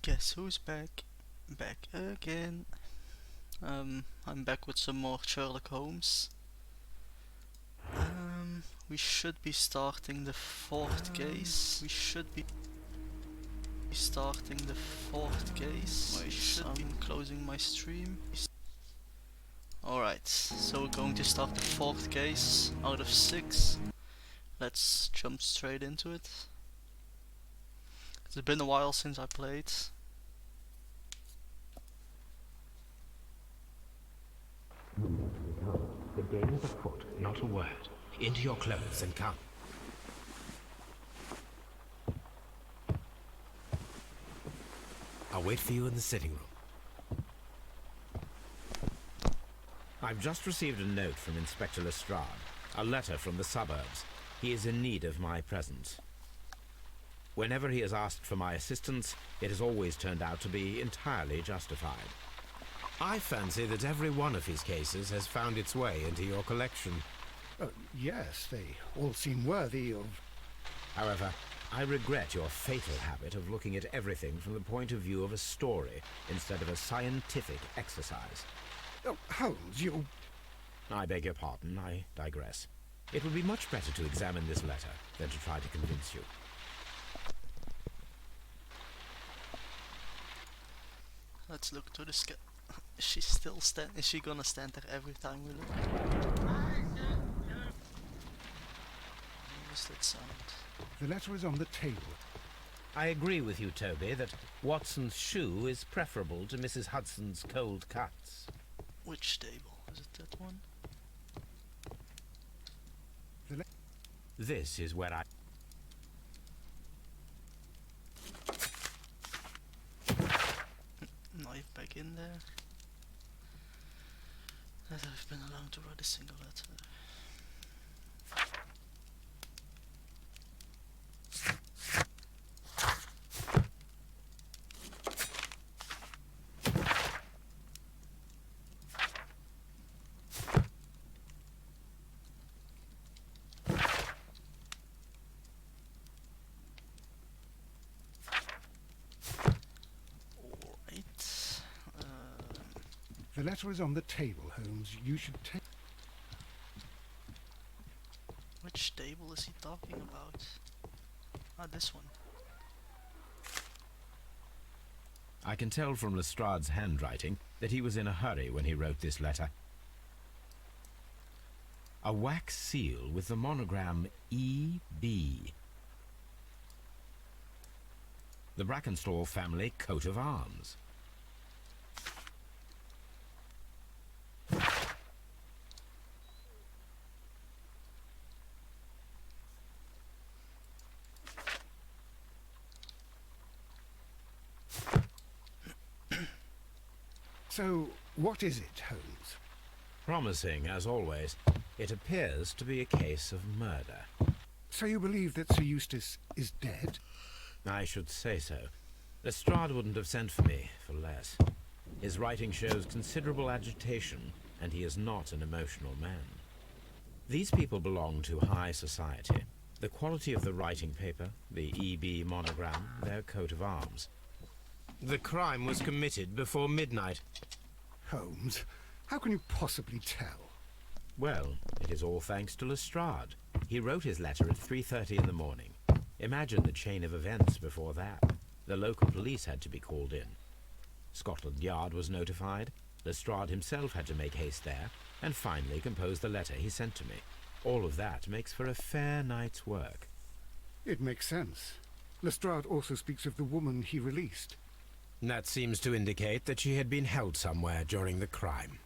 Guess who's back? Back again. I'm back with some more Sherlock Holmes. We should be starting the fourth case. I'm closing my stream. Alright, so we're going to start the fourth case out of 6. Let's jump straight into it. It's been a while since I played. The game is afoot, not a word. Into your clothes and come. I'll wait for you in the sitting room. I've just received a note from Inspector Lestrade, a letter from the suburbs. He is in need of my presence. Whenever he has asked for my assistance, it has always turned out to be entirely justified. I fancy that every one of his cases has found its way into your collection. Yes, they all seem worthy of... However, I regret your fatal habit of looking at everything from the point of view of a story instead of a scientific exercise. Oh, Holmes, you... I beg your pardon, I digress. It would be much better to examine this letter than to try to convince you. Let's look to the sky. Is she gonna stand there every time we look? What's that sound? The letter is on the table. I agree with you, Toby, that Watson's shoe is preferable to Mrs. Hudson's cold cuts. Which table? Is it that one? This is where I... Knife back in there. That I've been allowed to write a single letter. The letter is on the table, Holmes. You should take... Which table is he talking about? Ah, this one. I can tell from Lestrade's handwriting that he was in a hurry when he wrote this letter. A wax seal with the monogram E.B. The Brackenstall family coat of arms. So, what is it, Holmes? Promising, as always. It appears to be a case of murder. So you believe that Sir Eustace is dead? I should say so. Lestrade wouldn't have sent for me for less. His writing shows considerable agitation, and he is not an emotional man. These people belong to high society. The quality of the writing paper, the E.B. monogram, their coat of arms. The crime was committed before midnight. Holmes, how can you possibly tell? Well, it is all thanks to Lestrade. He wrote his letter at 3:30 in the morning. Imagine the chain of events before that. The local police had to be called in. Scotland Yard was notified. Lestrade himself had to make haste there, and finally compose the letter he sent to me. All of that makes for a fair night's work. It makes sense. Lestrade also speaks of the woman he released. That seems to indicate that she had been held somewhere during the crime.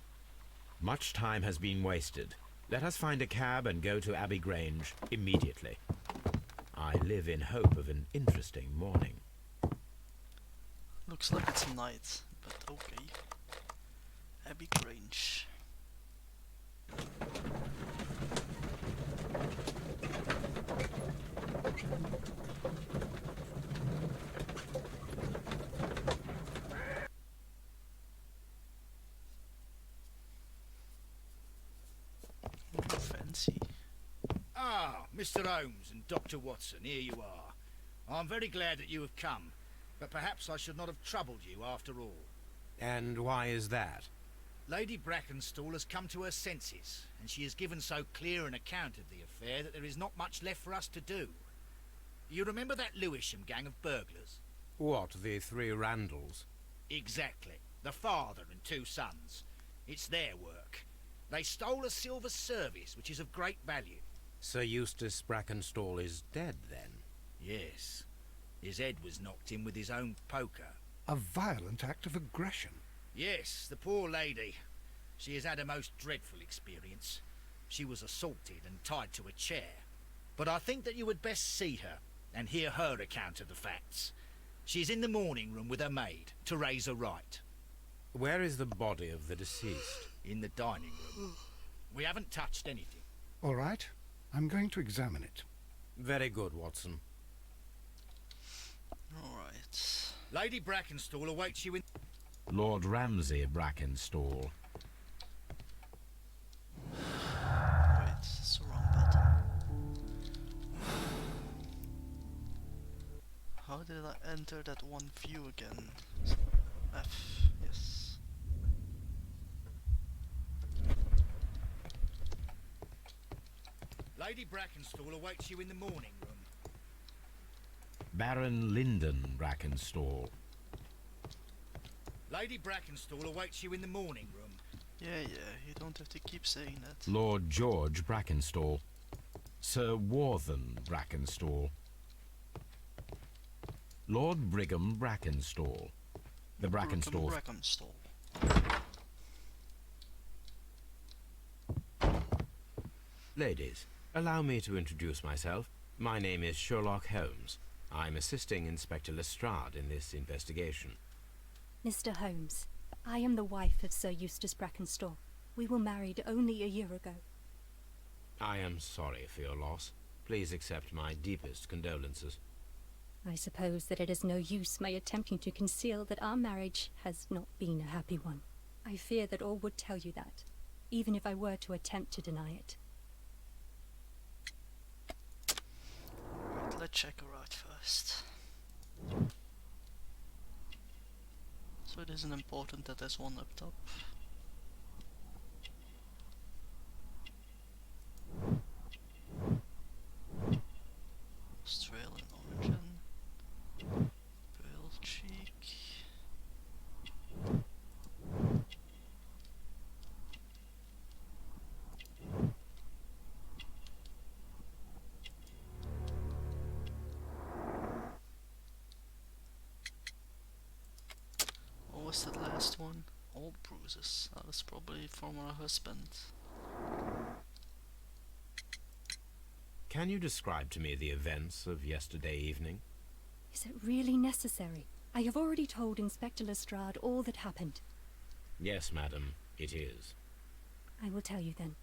Much time has been wasted. Let us find a cab and go to Abbey Grange immediately. I live in hope of an interesting morning. Looks like it's night, but okay. Abbey Grange. Fancy. Ah, Mr. Holmes and Dr. Watson, here you are. I'm very glad that you have come. but perhaps I should not have troubled you after all. And why is that? Lady Brackenstall has come to her senses, and she has given so clear an account of the affair that there is not much left for us to do. You remember that Lewisham gang of burglars? What, the three Randalls? Exactly. The father and two sons. It's their work. They stole a silver service, which is of great value. Sir Eustace Brackenstall is dead, then? Yes. His head was knocked in with his own poker. A violent act of aggression. Yes, the poor lady. She has had a most dreadful experience. She was assaulted and tied to a chair. But I think that you would best see her and hear her account of the facts. She's in the morning room with her maid, Teresa Wright. Where is the body of the deceased? In the dining room. We haven't touched anything. All right, I'm going to examine it. Very good, Watson. Alright. Lady Brackenstall awaits you in... Lord Ramsay Brackenstall. Wait, it's the wrong button. How did I enter that one view again? F, yes. Lady Brackenstall awaits you in the morning room. Baron Lyndon Brackenstall. Lady Brackenstall awaits you in the morning room. Yeah, you don't have to keep saying that. Lord George Brackenstall. Sir Warthen Brackenstall. Lord Brigham Brackenstall. The Brackenstall. Brackenstall. Ladies, allow me to introduce myself. My name is Sherlock Holmes. I'm assisting Inspector Lestrade in this investigation. Mr. Holmes, I am the wife of Sir Eustace Brackenstall. We were married only a year ago. I am sorry for your loss. Please accept my deepest condolences. I suppose that it is no use my attempting to conceal that our marriage has not been a happy one. I fear that all would tell you that, even if I were to attempt to deny it. Right, let's check her out first. So it isn't important that there's one up top. Australian origin. Pale cheek. What was that last one? Old bruises. That was probably from her husband. Can you describe to me the events of yesterday evening? Is it really necessary? I have already told Inspector Lestrade all that happened. Yes, madam, it is. I will tell you then.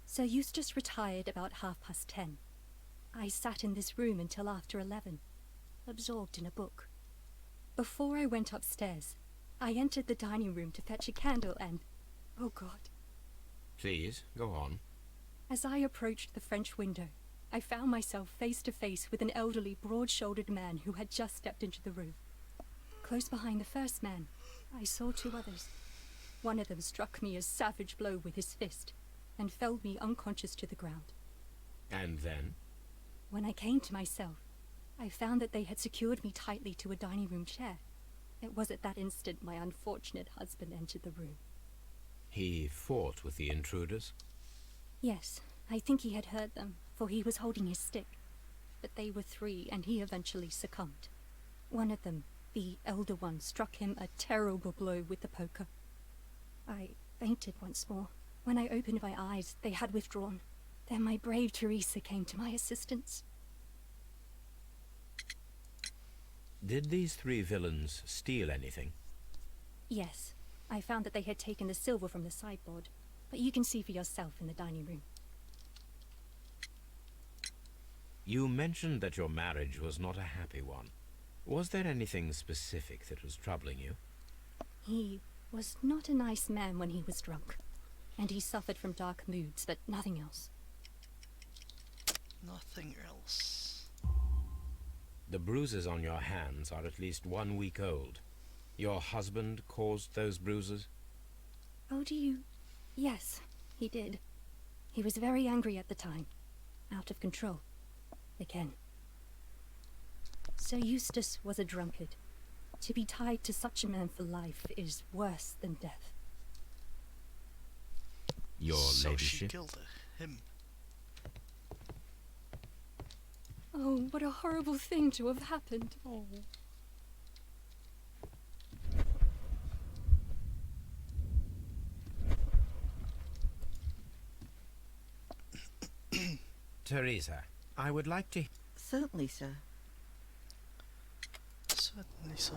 Sir Eustace retired about 10:30. I sat in this room until after 11, absorbed in a book. Before I went upstairs, I entered the dining room to fetch a candle and... oh God. Please, go on. As I approached the French window, I found myself face to face with an elderly, broad-shouldered man who had just stepped into the room. Close behind the first man, I saw two others. One of them struck me a savage blow with his fist and felled me unconscious to the ground. And then? When I came to myself, I found that they had secured me tightly to a dining room chair. It was at that instant my unfortunate husband entered the room. He fought with the intruders? Yes, I think he had heard them, for he was holding his stick. But they were three, and he eventually succumbed. One of them, the elder one, struck him a terrible blow with the poker. I fainted once more. When I opened my eyes, they had withdrawn. Then my brave Teresa came to my assistance. Did these three villains steal anything? Yes, I found that they had taken the silver from the sideboard, but you can see for yourself in the dining room. You mentioned that your marriage was not a happy one. Was there anything specific that was troubling you? He was not a nice man when he was drunk, and he suffered from dark moods, but nothing else. Nothing else. The bruises on your hands are at least 1 week old. Your husband caused those bruises? Oh, do you? Yes, he did. He was very angry at the time. Out of control. Again. Sir Eustace was a drunkard. To be tied to such a man for life is worse than death. Your So ladyship? she killed him. Oh, what a horrible thing to have happened. Oh. Teresa, I would like to... Certainly, sir. Certainly so.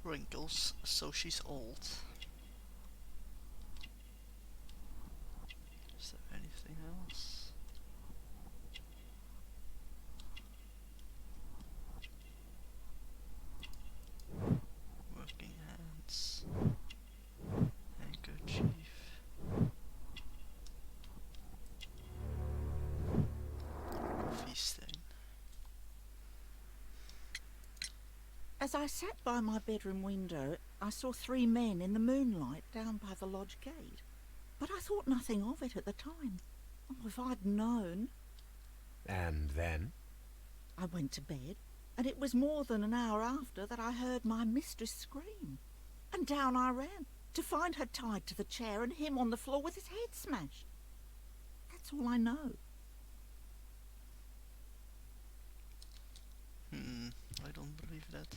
Wrinkles, so she's old. Is there anything else? Working hands. Handkerchief. Coffee stain. As I sat by my bedroom window, I saw 3 men in the moonlight down by the lodge gate. But I thought nothing of it at the time. Oh, if I'd known. And then? I went to bed, and it was more than an hour after that I heard my mistress scream. And down I ran, to find her tied to the chair and him on the floor with his head smashed. That's all I know. I don't believe that.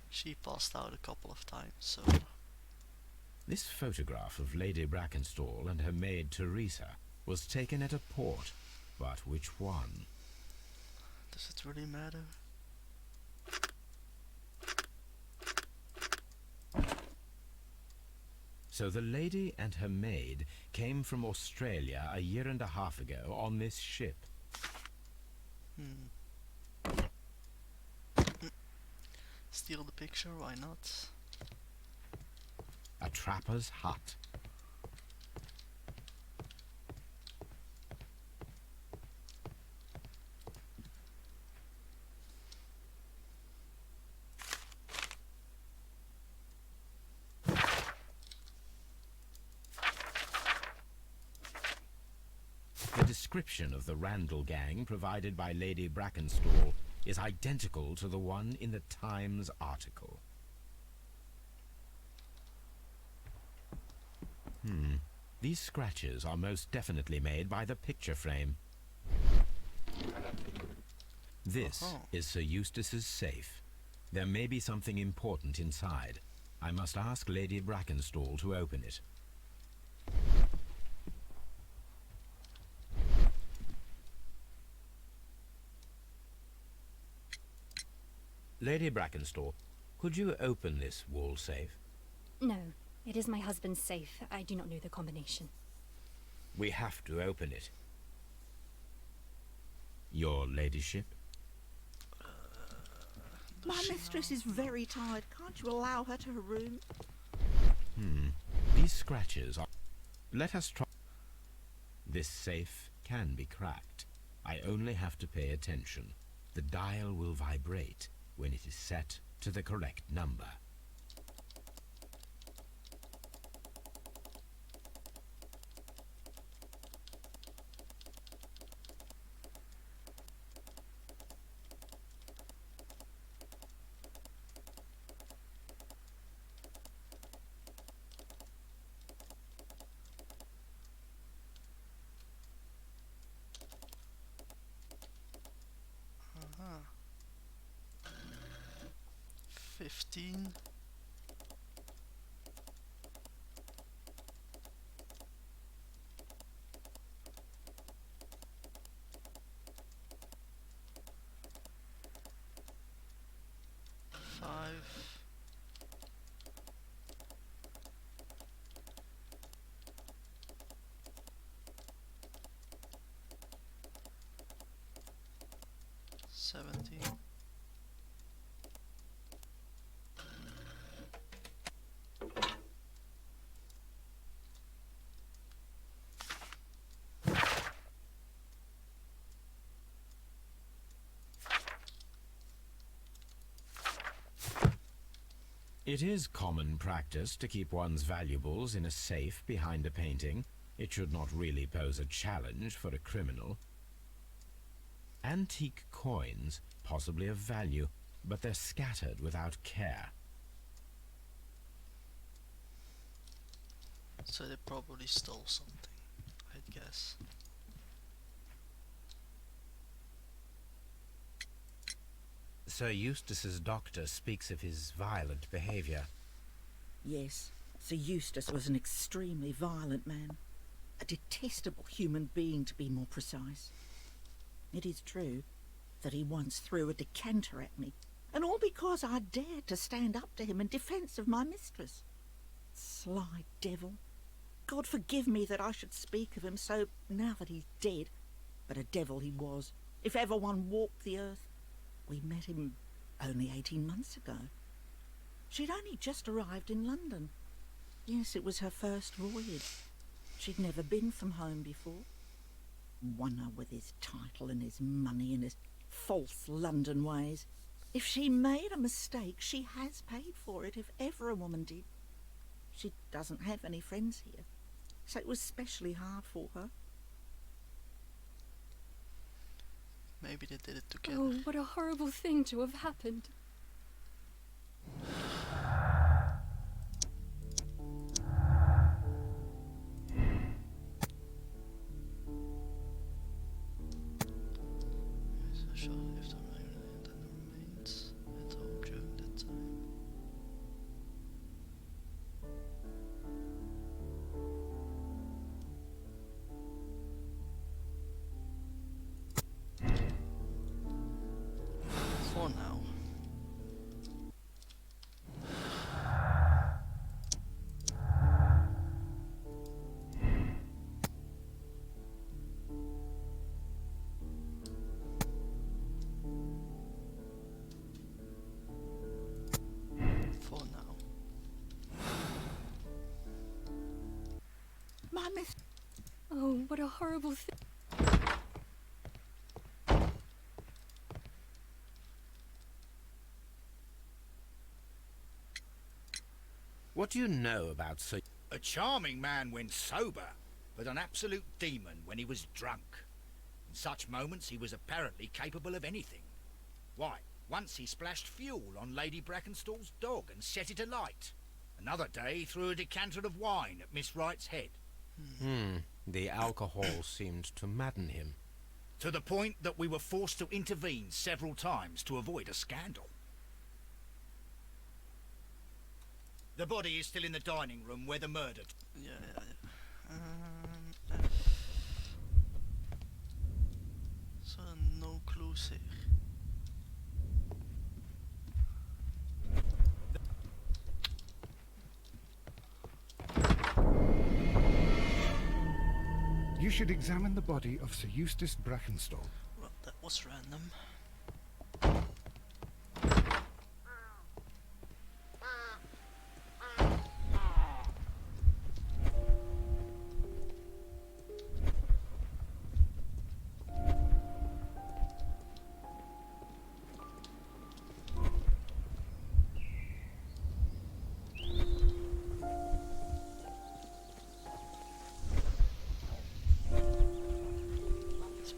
She passed out a couple of times, so... This photograph of Lady Brackenstall and her maid Teresa was taken at a port. But which one? Does it really matter? So the lady and her maid came from Australia a year and a half ago on this ship. Steal the picture, why not? A trapper's hut. The description of the Randall gang provided by Lady Brackenstall is identical to the one in the Times article. These scratches are most definitely made by the picture frame. This is Sir Eustace's safe. There may be something important inside. I must ask Lady Brackenstall to open it. Lady Brackenstall, could you open this wall safe? No, it is my husband's safe. I do not know the combination. We have to open it. Your ladyship? My mistress is very tired. Can't you allow her to her room? These scratches are... Let us try... This safe can be cracked. I only have to pay attention. The dial will vibrate when it is set to the correct number. Uh-huh. 15. Five. It is common practice to keep one's valuables in a safe behind a painting. It should not really pose a challenge for a criminal. Antique coins, possibly of value, but they're scattered without care. So they probably stole something, I'd guess. Sir Eustace's doctor speaks of his violent behaviour. Yes, Sir Eustace was an extremely violent man. A detestable human being, to be more precise. It is true that he once threw a decanter at me, and all because I dared to stand up to him in defence of my mistress. Sly devil. God forgive me that I should speak of him so now that he's dead, but a devil he was, if ever one walked the earth. We met him only 18 months ago. She'd only just arrived in London. Yes, it was her first voyage. She'd never been from home before. Wonder with his title and his money and his false London ways. If she made a mistake, she has paid for it, if ever a woman did. She doesn't have any friends here, so it was especially hard for her. Maybe they did it together. Oh, what a horrible thing to have happened. So shall I lift on my land and the remains at home during that time? For now. For now. My miss... Oh, what a horrible thing. What do you know about Sir... A charming man when sober, but an absolute demon when he was drunk. In such moments he was apparently capable of anything. Why, once he splashed fuel on Lady Brackenstall's dog and set it alight. Another day he threw a decanter of wine at Miss Wright's head. The alcohol seemed to madden him. To the point that we were forced to intervene several times to avoid a scandal. The body is still in the dining room where the murder... Yeah. So no clues here. You should examine the body of Sir Eustace Brackenstall. Well, that was random.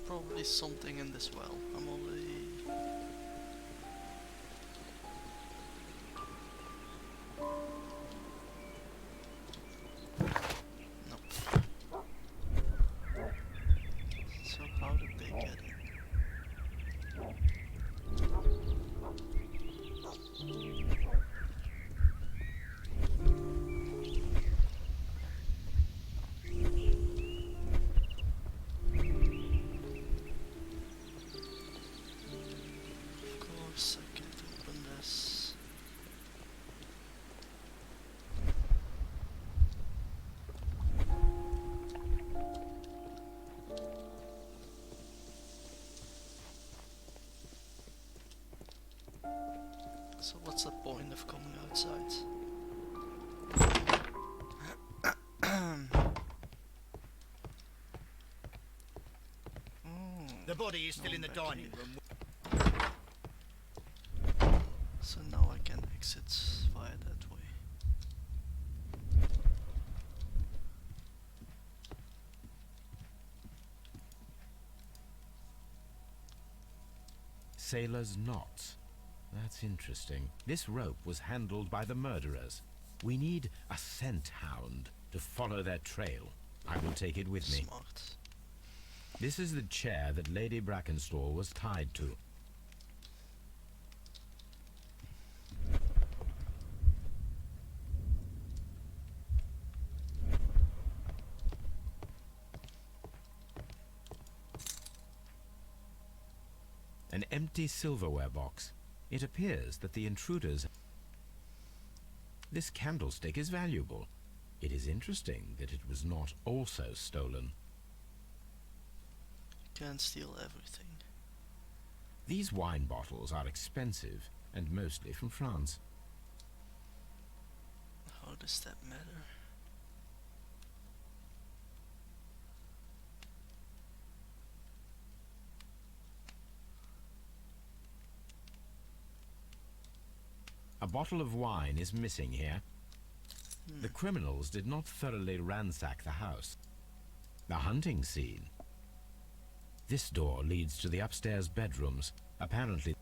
Probably something in this well. I'm already... Nope. So how did they get in? I can't open this. So what's the point of coming outside? The body is still in the back dining here. room. So now I can exit via that sailor's knots. That's interesting. This rope was handled by the murderers. We need a scent hound to follow their trail. I will take it with me. Smart. This is the chair that Lady Brackenstall was tied to. An empty silverware box. It appears that the intruders... This candlestick is valuable. It is interesting that it was not also stolen. Can't steal everything. These wine bottles are expensive and mostly from France. How does that matter? A bottle of wine is missing here. The criminals did not thoroughly ransack the house. The hunting scene. This door leads to the upstairs bedrooms. Apparently,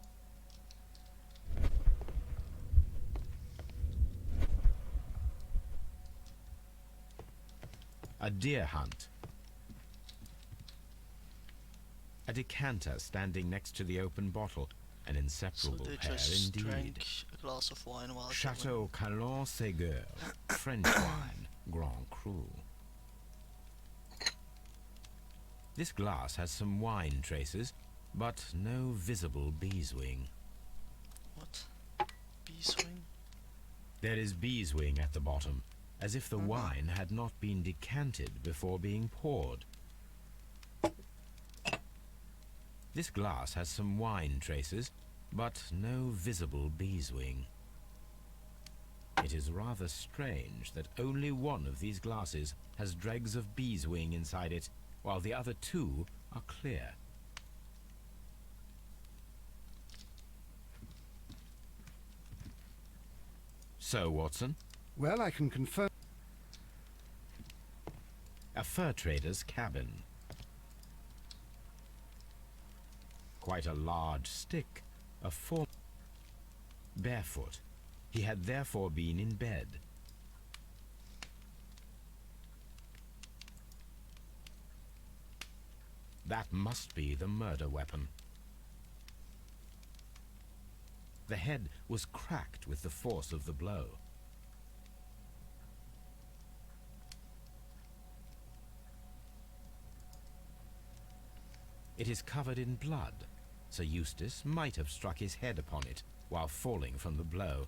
a deer hunt. A decanter standing next to the open bottle. An So inseparable they pair just indeed. drank a glass of wine while Chateau Calon Ségur, French wine, Grand Cru. This glass has some wine traces, but no visible beeswing. What? Beeswing? There is beeswing at the bottom, as if the wine had not been decanted before being poured. This glass has some wine traces, but no visible beeswing. It is rather strange that only one of these glasses has dregs of beeswing inside it, while the other two are clear. So, Watson, Well, I can confirm. a fur trader's cabin. Quite a large stick, a form. Barefoot. He had therefore been in bed. That must be the murder weapon. The head was cracked with the force of the blow. It is covered in blood. Sir Eustace might have struck his head upon it while falling from the blow.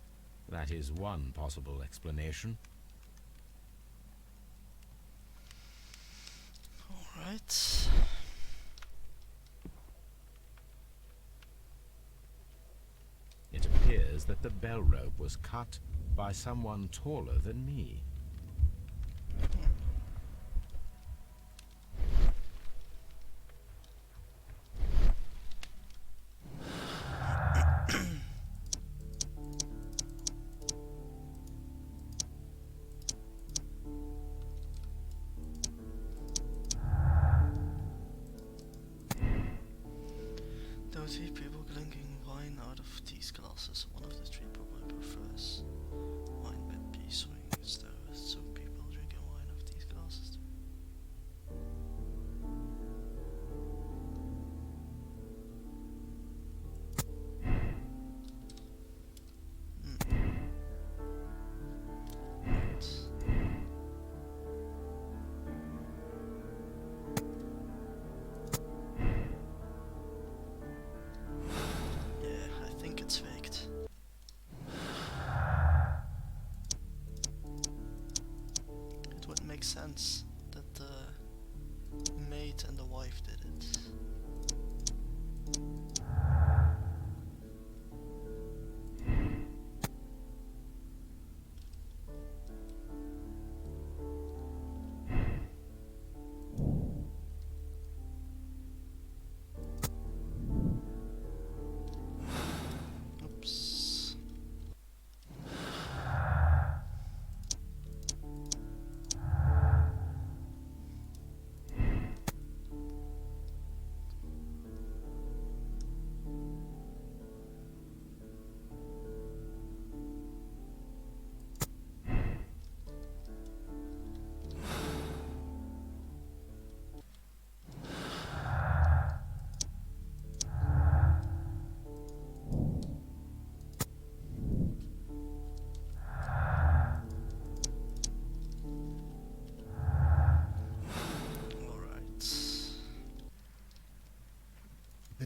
That is one possible explanation. Alright. It appears that the bell rope was cut by someone taller than me. Don't see people drinking wine out of these glasses. One of the three probably prefers wine with beeswing. Is there some people drinking wine out of these glasses? Yeah, I think it's faked. It would make sense that the maid and the wife did it. Oops.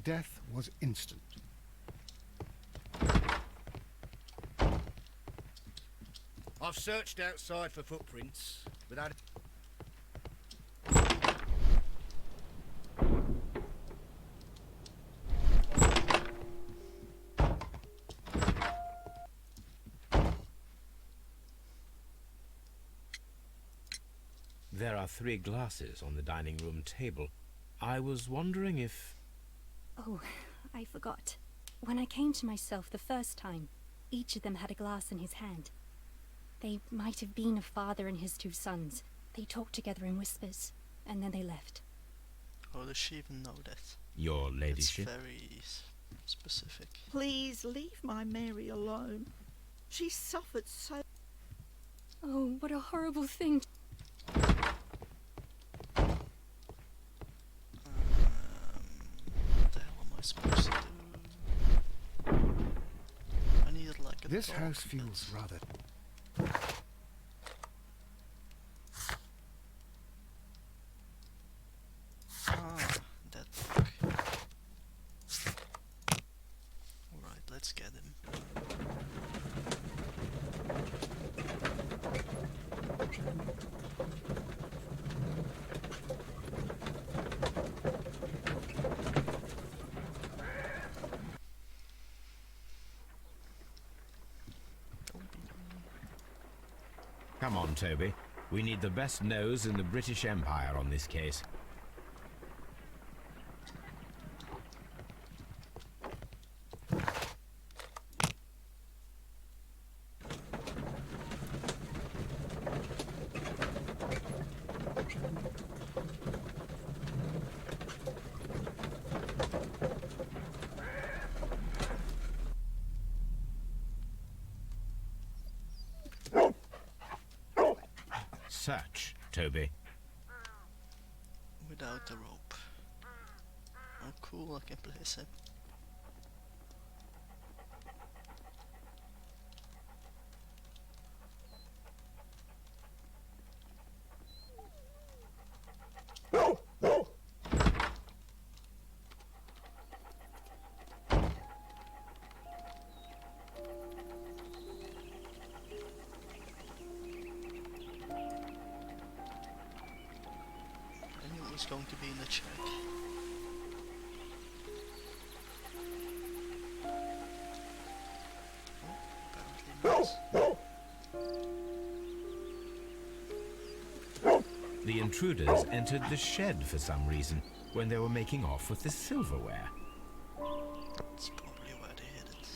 The death was instant. I've searched outside for footprints without... There are 3 glasses on the dining room table. I was wondering if... Oh, I forgot. When I came to myself the first time, each of them had a glass in his hand. They might have been a father and his 2 sons. They talked together in whispers, and then they left. Oh, does she even know that? Your It's ladyship? very specific. Please leave my Mary alone. She suffered so... Oh, what a horrible thing. What the hell am I supposed to do? I need like a This dog, house but- feels rather... Ah, that book. Alright, let's get him. Come on, Toby. We need the best nose in the British Empire on this case. Search, Toby. Without the rope. Oh cool, I can place it. I knew it was going to be in the check. Oh, apparently not. The intruders entered the shed for some reason when they were making off with the silverware. That's probably where they hid it.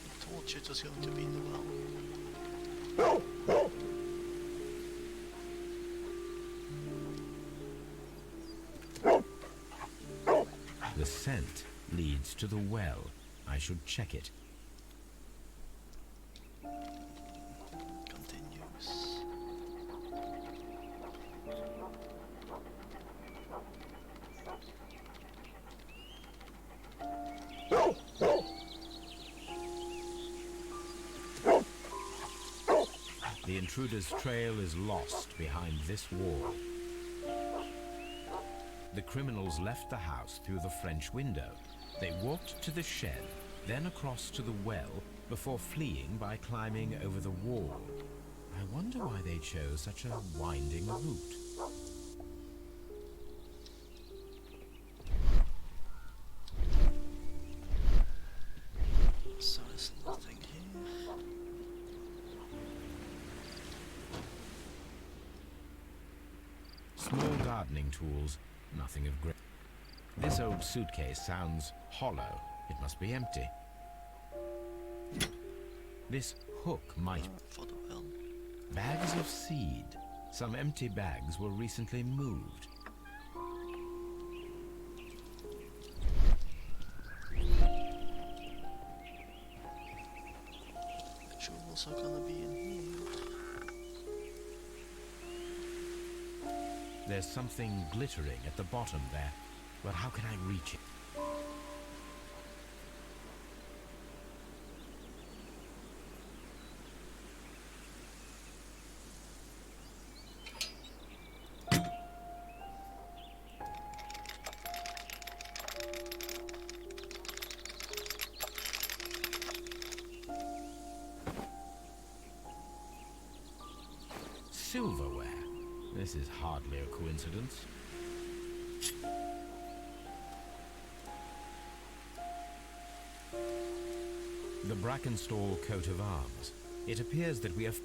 I told you it was going to be in the well. The scent leads to the well. I should check it. Continues. The intruder's trail is lost behind this wall. The criminals left the house through the French window. They walked to the shed, then across to the well, before fleeing by climbing over the wall. I wonder why they chose such a winding route. So there's nothing here. Small gardening tools, nothing of great. This old suitcase sounds hollow. It must be empty. This hook might... For the well. Bags of seed. Some empty bags were recently moved. The jewels are gonna be in here. There's something glittering at the bottom there, but how can I reach it? This is hardly a coincidence. The Brackenstall coat of arms. It appears that we have...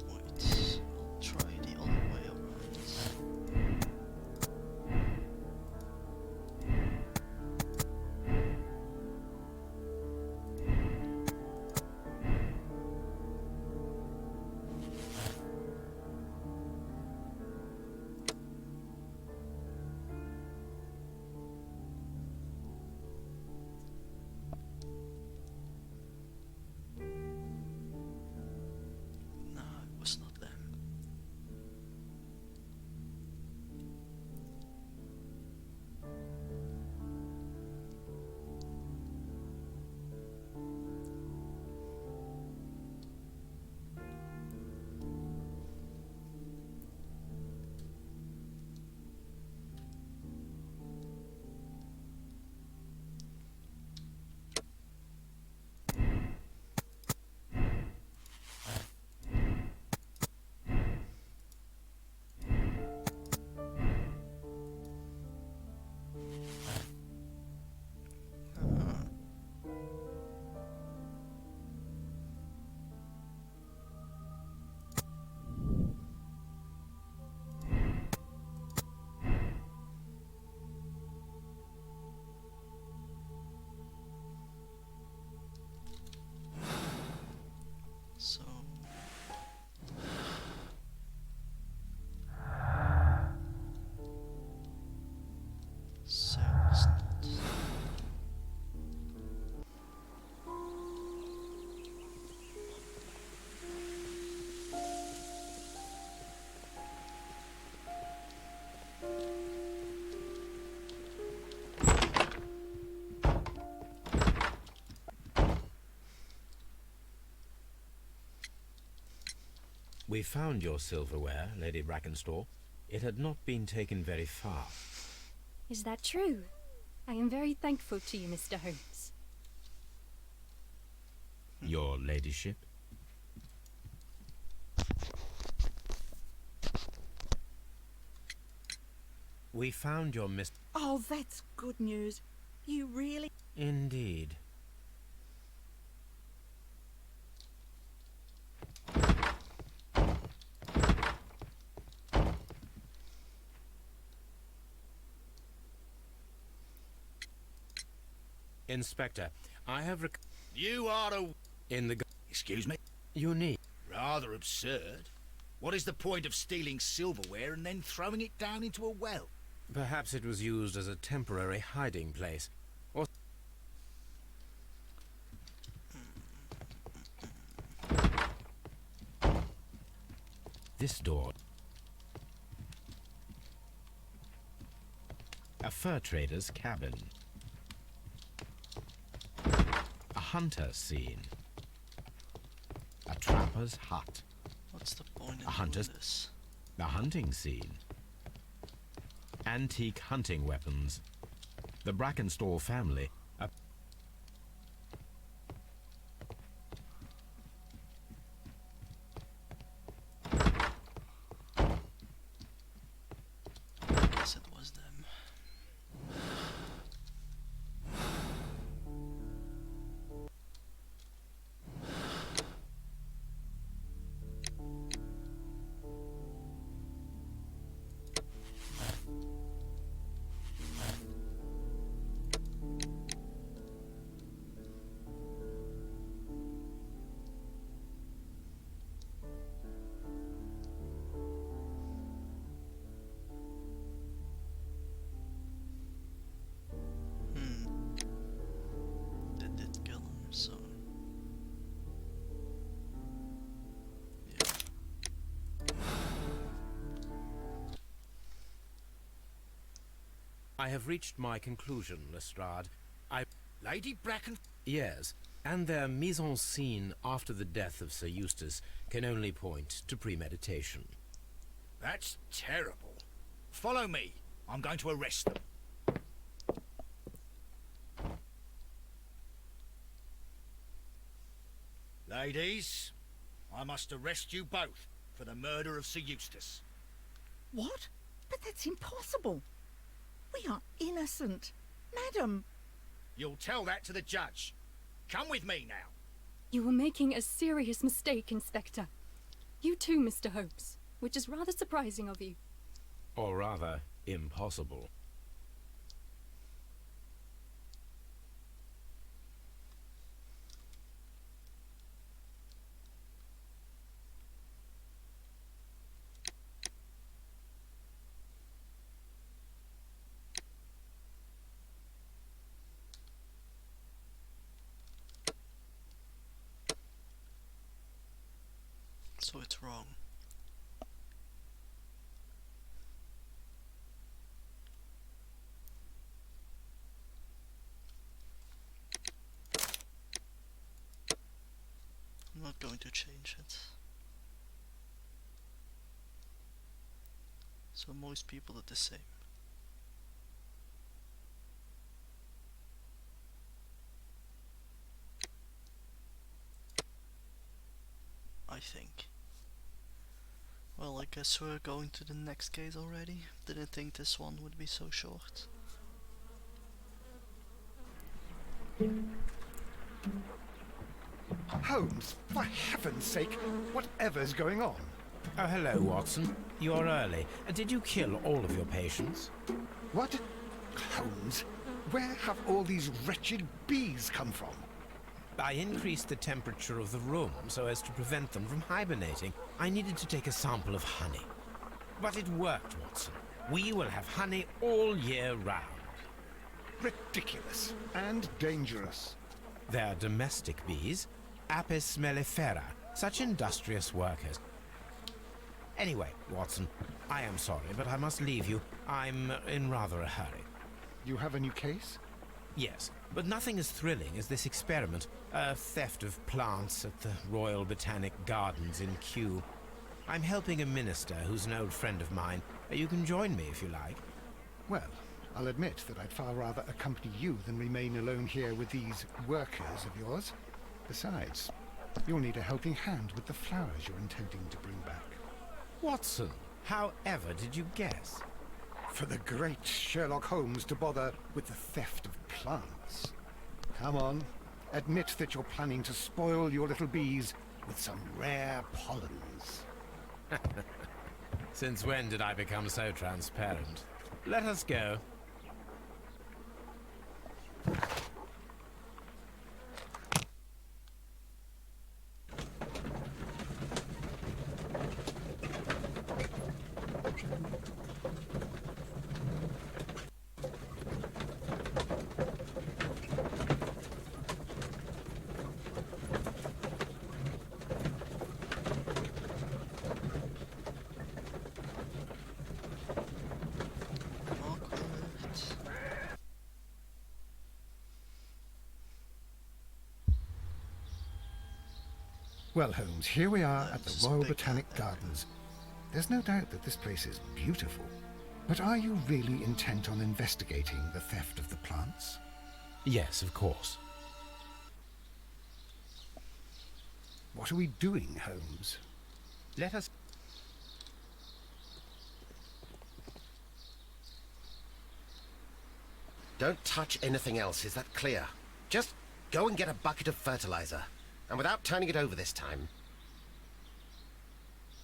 Wait, I'll try the other way around. No, it was not them. So Sarah's not. We found your silverware, Lady Brackenstall. It had not been taken very far. Is that true? I am very thankful to you, Mr. Holmes. Your ladyship? We found your Miss... Oh, that's good news. You really... Indeed. Inspector, I have You are a... in the... Excuse me? Unique. Rather absurd. What is the point of stealing silverware and then throwing it down into a well? Perhaps it was used as a temporary hiding place. Or... This door. A fur trader's cabin. A hunter's scene. A trapper's hut. What's the point in A hunter's- doing this? A hunting scene. Antique hunting weapons. The Brackenstall family. A I guess it was them. I have reached my conclusion, Lestrade. Lady Bracken... Yes, and their mise-en-scene after the death of Sir Eustace can only point to premeditation. That's terrible. Follow me. I'm going to arrest them. Ladies, I must arrest you both for the murder of Sir Eustace. What? But that's impossible. We are innocent. Madam. You'll tell that to the judge. Come with me now. You are making a serious mistake, Inspector. You too, Mr. Holmes, which is rather surprising of you. Or rather, impossible. So it's wrong. I'm not going to change it. So most people are the same. I think. Well, I guess we're going to the next case already. Didn't think this one would be so short. Holmes, for heaven's sake, whatever's going on? Oh, hello, Watson. You're early. Did you kill all of your patients? What? Holmes, where have all these wretched bees come from? I increased the temperature of the room so as to prevent them from hibernating. I needed to take a sample of honey. But it worked, Watson. We will have honey all year round. Ridiculous and dangerous. They're domestic bees, Apis mellifera, such industrious workers. Anyway, Watson, I am sorry, but I must leave you. I'm in rather a hurry. You have a new case? Yes, but nothing as thrilling as this experiment. A theft of plants at the Royal Botanic Gardens in Kew. I'm helping a minister who's an old friend of mine. You can join me if you like. Well, I'll admit that I'd far rather accompany you than remain alone here with these workers of yours. Besides, you'll need a helping hand with the flowers you're intending to bring back. Watson, however did you guess? For the great Sherlock Holmes to bother with the theft of plants. Come on, admit that you're planning to spoil your little bees with some rare pollens. Since when did I become so transparent? Let us go. Well, Holmes, here we are at This the is Royal big. Botanic Gardens. There's no doubt that this place is beautiful. But are you really intent on investigating the theft of the plants? Yes, of course. What are we doing, Holmes? Let us... Don't touch anything else, is that clear? Just go and get a bucket of fertilizer. And without turning it over this time.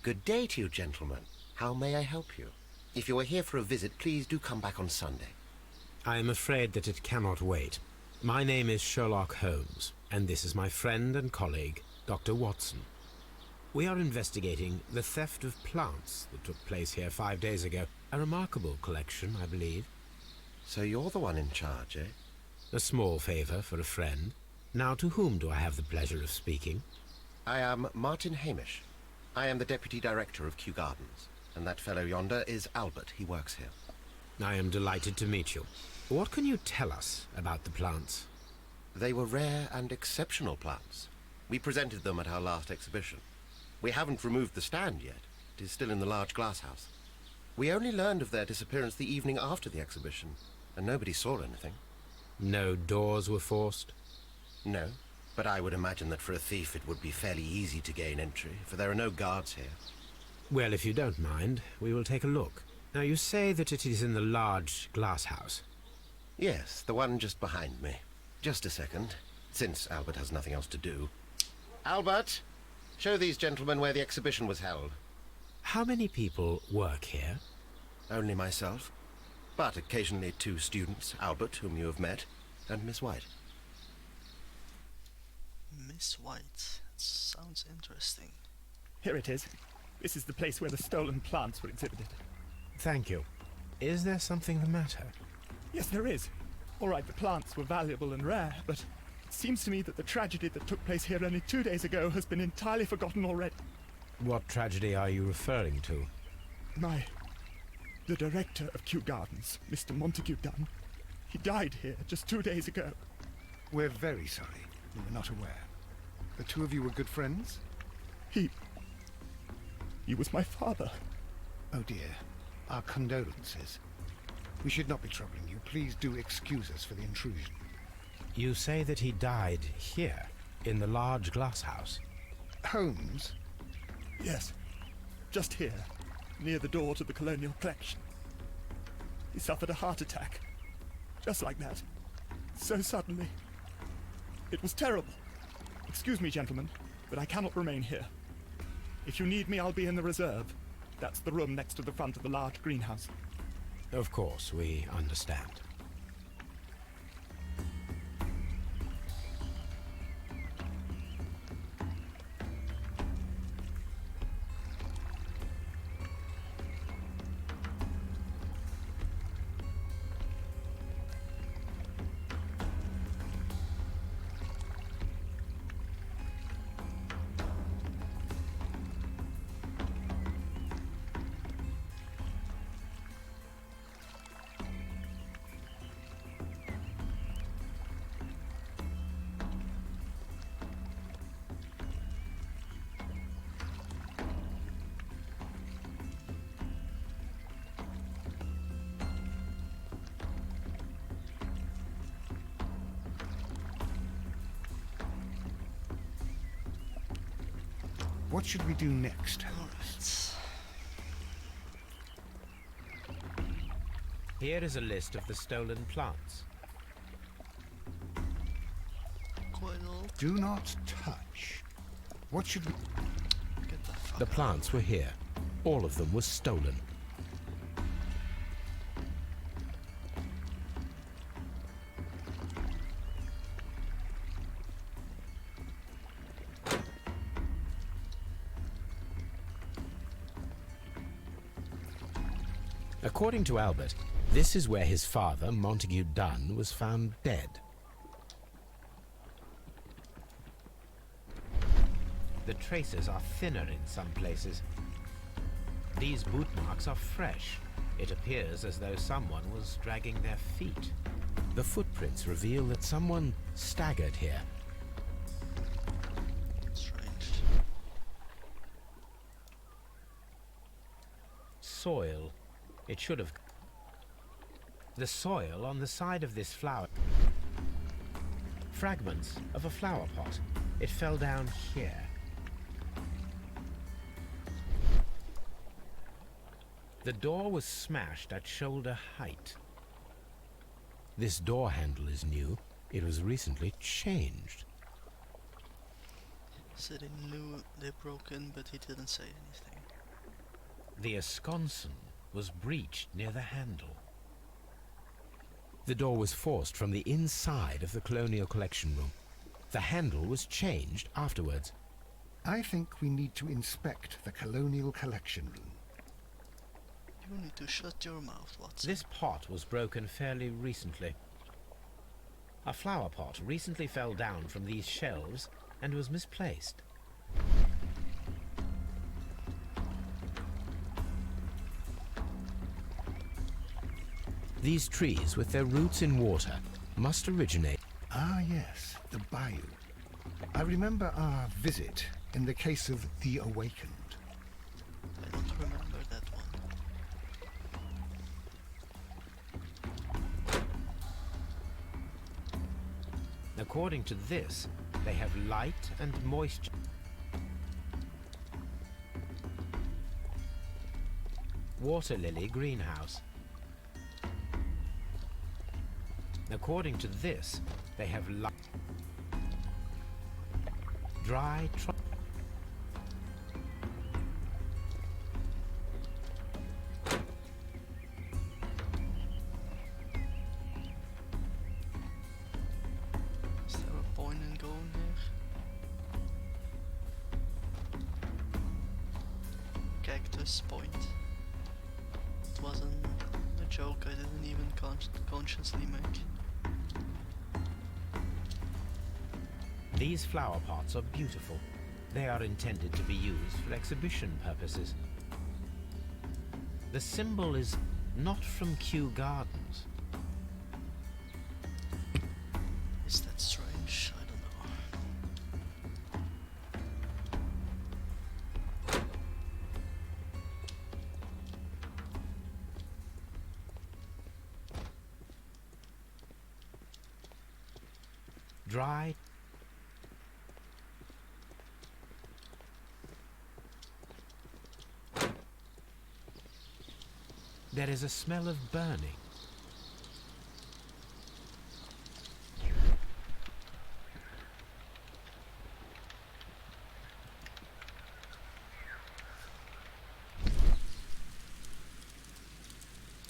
Good day to you, gentlemen. How may I help you? If you are here for a visit, please do come back on Sunday. I am afraid that it cannot wait. My name is Sherlock Holmes, and this is my friend and colleague, Dr. Watson. We are investigating the theft of plants that took place here 5 days ago. A remarkable collection, I believe. So you're the one in charge, eh? A small favor for a friend. Now, to whom do I have the pleasure of speaking? I am Martin Hamish. I am the Deputy Director of Kew Gardens. And that fellow yonder is Albert. He works here. I am delighted to meet you. What can you tell us about the plants? They were rare and exceptional plants. We presented them at our last exhibition. We haven't removed the stand yet. It is still in the large glass house. We only learned of their disappearance the evening after the exhibition, and nobody saw anything. No doors were forced? No, but I would imagine that for a thief it would be fairly easy to gain entry, for there are no guards here. Well, if you don't mind, we will take a look. Now, you say that it is in the large glass house. Yes, the one just behind me. Just a second, since Albert has nothing else to do. Albert, show these gentlemen where the exhibition was held. How many people work here? Only myself, but occasionally 2 students, Albert, whom you have met, and Miss White. Miss White. Sounds interesting. Here it is. This is the place where the stolen plants were exhibited. Thank you. Is there something the matter? Yes, there is. All right, the plants were valuable and rare, but it seems to me that the tragedy that took place here only 2 days ago has been entirely forgotten already. What tragedy are you referring to? The director of Kew Gardens, Mr. Montague Dunn, he died here just 2 days ago. We're very sorry. We were not aware. The 2 of you were good friends? He was my father. Oh dear. Our condolences. We should not be troubling you. Please do excuse us for the intrusion. You say that he died here, in the large glass house? Holmes? Yes, just here, near the door to the colonial collection. He suffered a heart attack, just like that, so suddenly. It was terrible. Excuse me, gentlemen, but I cannot remain here. If you need me, I'll be in the reserve. That's the room next to the front of the large greenhouse. Of course, we understand. What should we do next, Alright. Here is a list of the stolen plants. Coil. Do not touch. What should we... Get the fuck The out. plants were here. All of them were stolen. According to Albert, this is where his father, Montague Dunn, was found dead. The traces are thinner in some places. These boot marks are fresh. It appears as though someone was dragging their feet. The footprints reveal that someone staggered here. Strange. Soil. It should have... The soil on the side of this flower... Fragments of a flower pot. It fell down here. The door was smashed at shoulder height. This door handle is new. It was recently changed. So they knew they broke in, but he didn't say anything. The esconson was breached near the handle. The door was forced from the inside of the Colonial Collection Room. The handle was changed afterwards. I think we need to inspect the Colonial Collection Room. You need to shut your mouth, Watson. This pot was broken fairly recently. A flower pot recently fell down from these shelves and was misplaced. These trees, with their roots in water, must originate. Ah, yes, the bayou. I remember our visit in the case of the Awakened. I don't remember that one. According to this, they have light and moisture. Water lily greenhouse. According to this, they have light. Dry Is there a point in going here? Cactus point. It wasn't a joke I didn't even consciously make. These flower pots are beautiful. They are intended to be used for exhibition purposes. The symbol is not from Kew Gardens. Is that strange? I don't know. Dry. There is a smell of burning.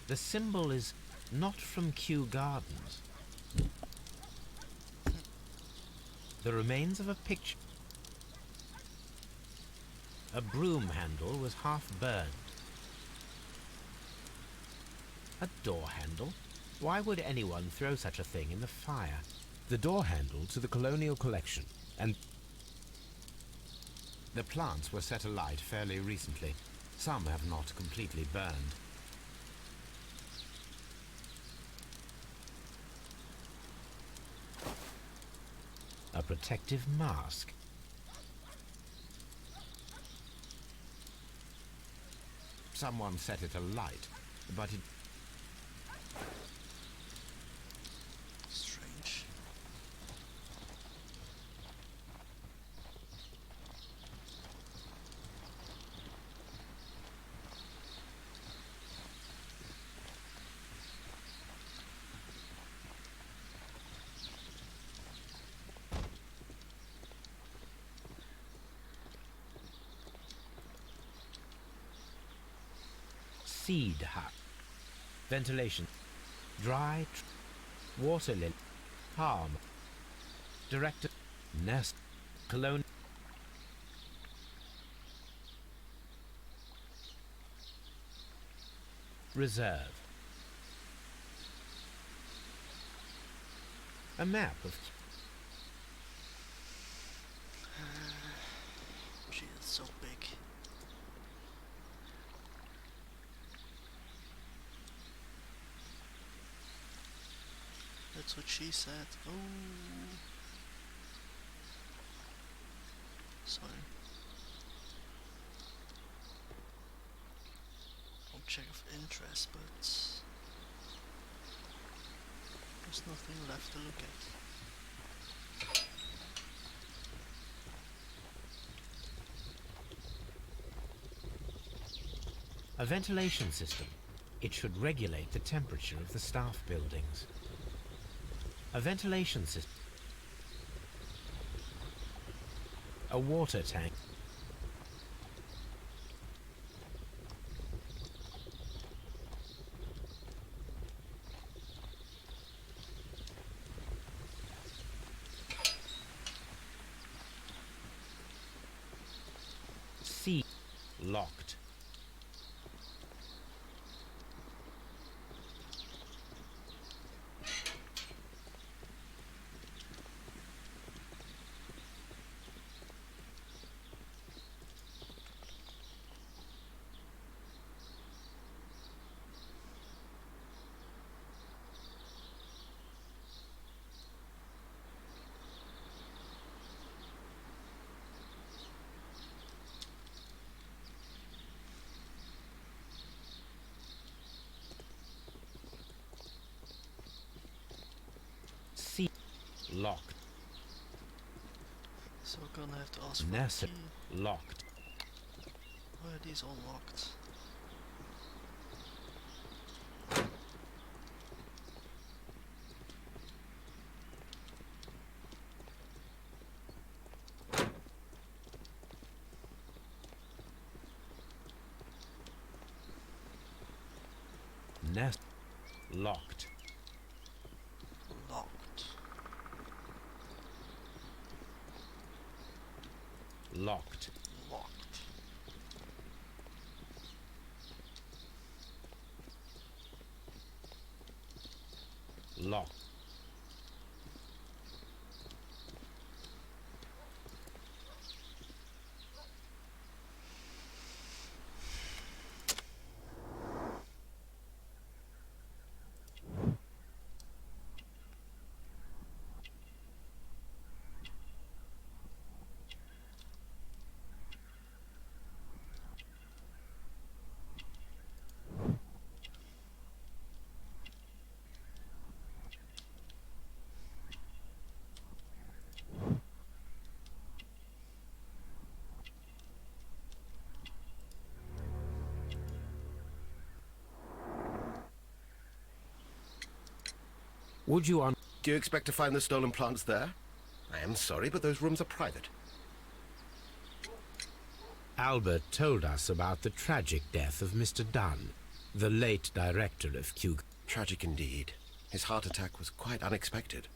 The symbol is not from Kew Gardens. The remains of a picture. A broom handle was half burned. A door handle? Why would anyone throw such a thing in the fire? The door handle to the colonial collection, and the plants were set alight fairly recently. Some have not completely burned. A protective mask. Someone set it alight, but it... Strange. Seed hut. Ventilation. Dry. Water lily. Palm. Director. Nest. Cologne. Reserve. A map of... Gee, it's so big. That's what she said. Oh. Sorry. Object of interest, but there's nothing left to look at. A ventilation system. It should regulate the temperature of the staff buildings. A ventilation system. A water tank. C. Locked. Locked. So we're gonna have to ask for Nest. a key. Locked. Why are these all locked? Nest. Locked. Locked. Locked. Locked. Locked. Would you on... Do you expect to find the stolen plants there? I am sorry, but those rooms are private. Albert told us about the tragic death of Mr. Dunn, the late director of Kew. Tragic indeed. His heart attack was quite unexpected.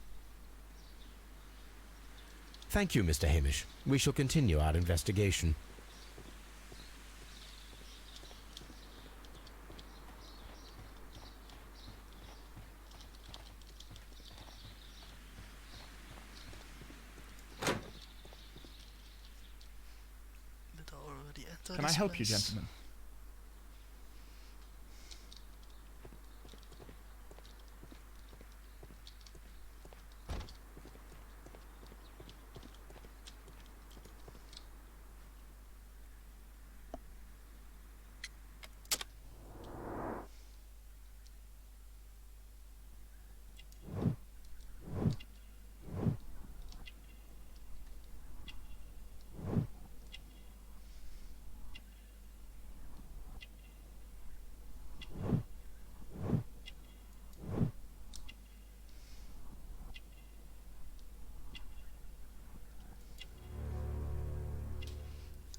Thank you, Mr. Hamish. We shall continue our investigation. Did I already enter Can I this help you, place? gentlemen?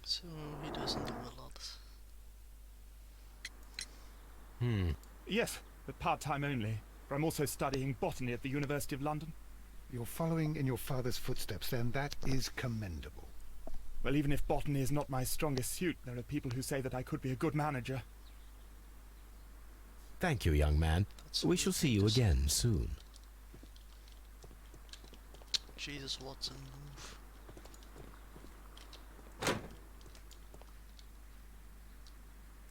So he doesn't do a lot. Yes, but part-time only. For I'm also studying botany at the University of London. You're following in your father's footsteps, then. That is commendable. Well, even if botany is not my strongest suit, there are people who say that I could be a good manager. Thank you, young man. That's We all shall I see think you is- again soon. Jesus, Watson, move.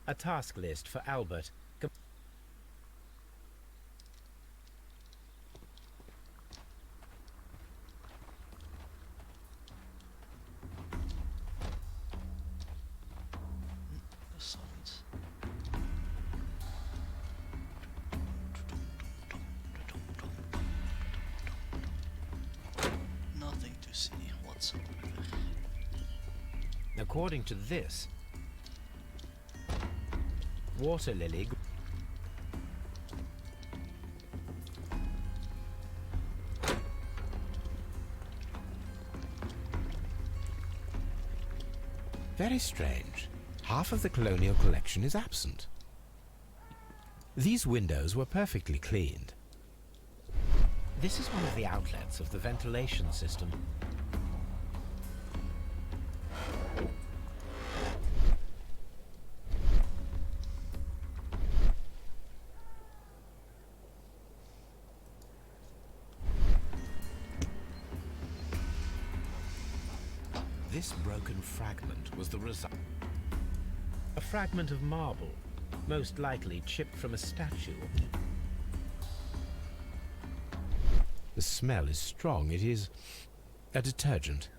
A task list for Albert. The sounds. Nothing to see whatsoever. According to this, water lily. Very strange. Half of the colonial collection is absent. These windows were perfectly cleaned. This is one of the outlets of the ventilation system. This broken fragment was the result. A fragment of marble, most likely chipped from a statue. The smell is strong. It is a detergent.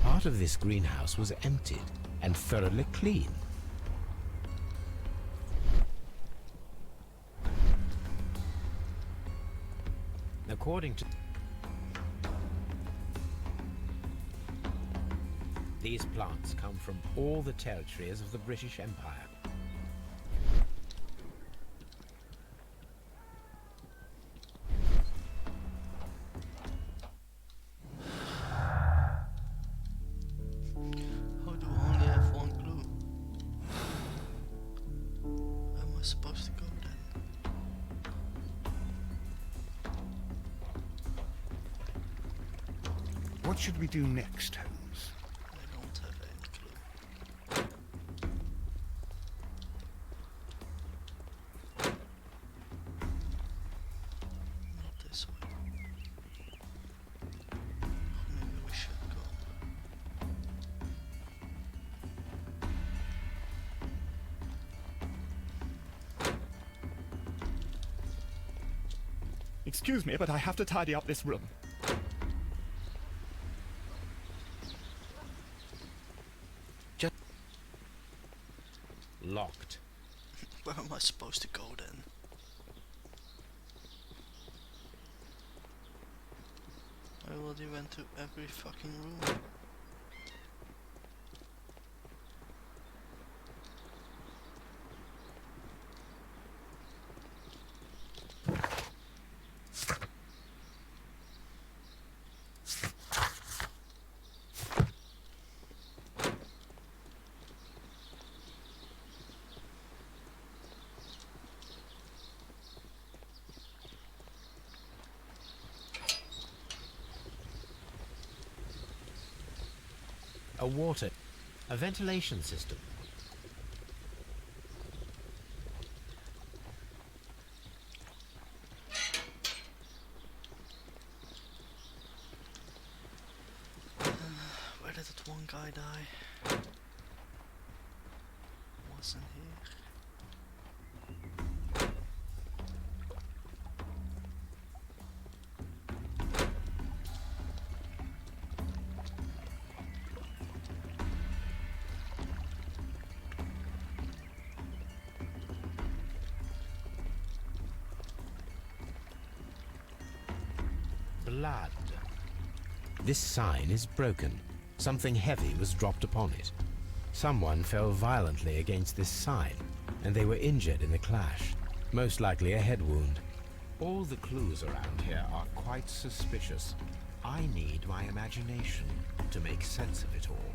Part of this greenhouse was emptied and thoroughly clean. According to... These plants come from all the territories of the British Empire. How do I only have one clue? Where am I supposed to go then? What should we do next, Holmes? I don't have any clue. Not this way. Maybe we should go. Excuse me, but I have to tidy up this room. Locked. Where am I supposed to go then? I already went to every fucking room. A ventilation system. Where did that one guy die? Wasn't here. Blood. This sign is broken. Something heavy was dropped upon it. Someone fell violently against this sign, and they were injured in the clash. Most likely a head wound. All the clues around here are quite suspicious. I need my imagination to make sense of it all.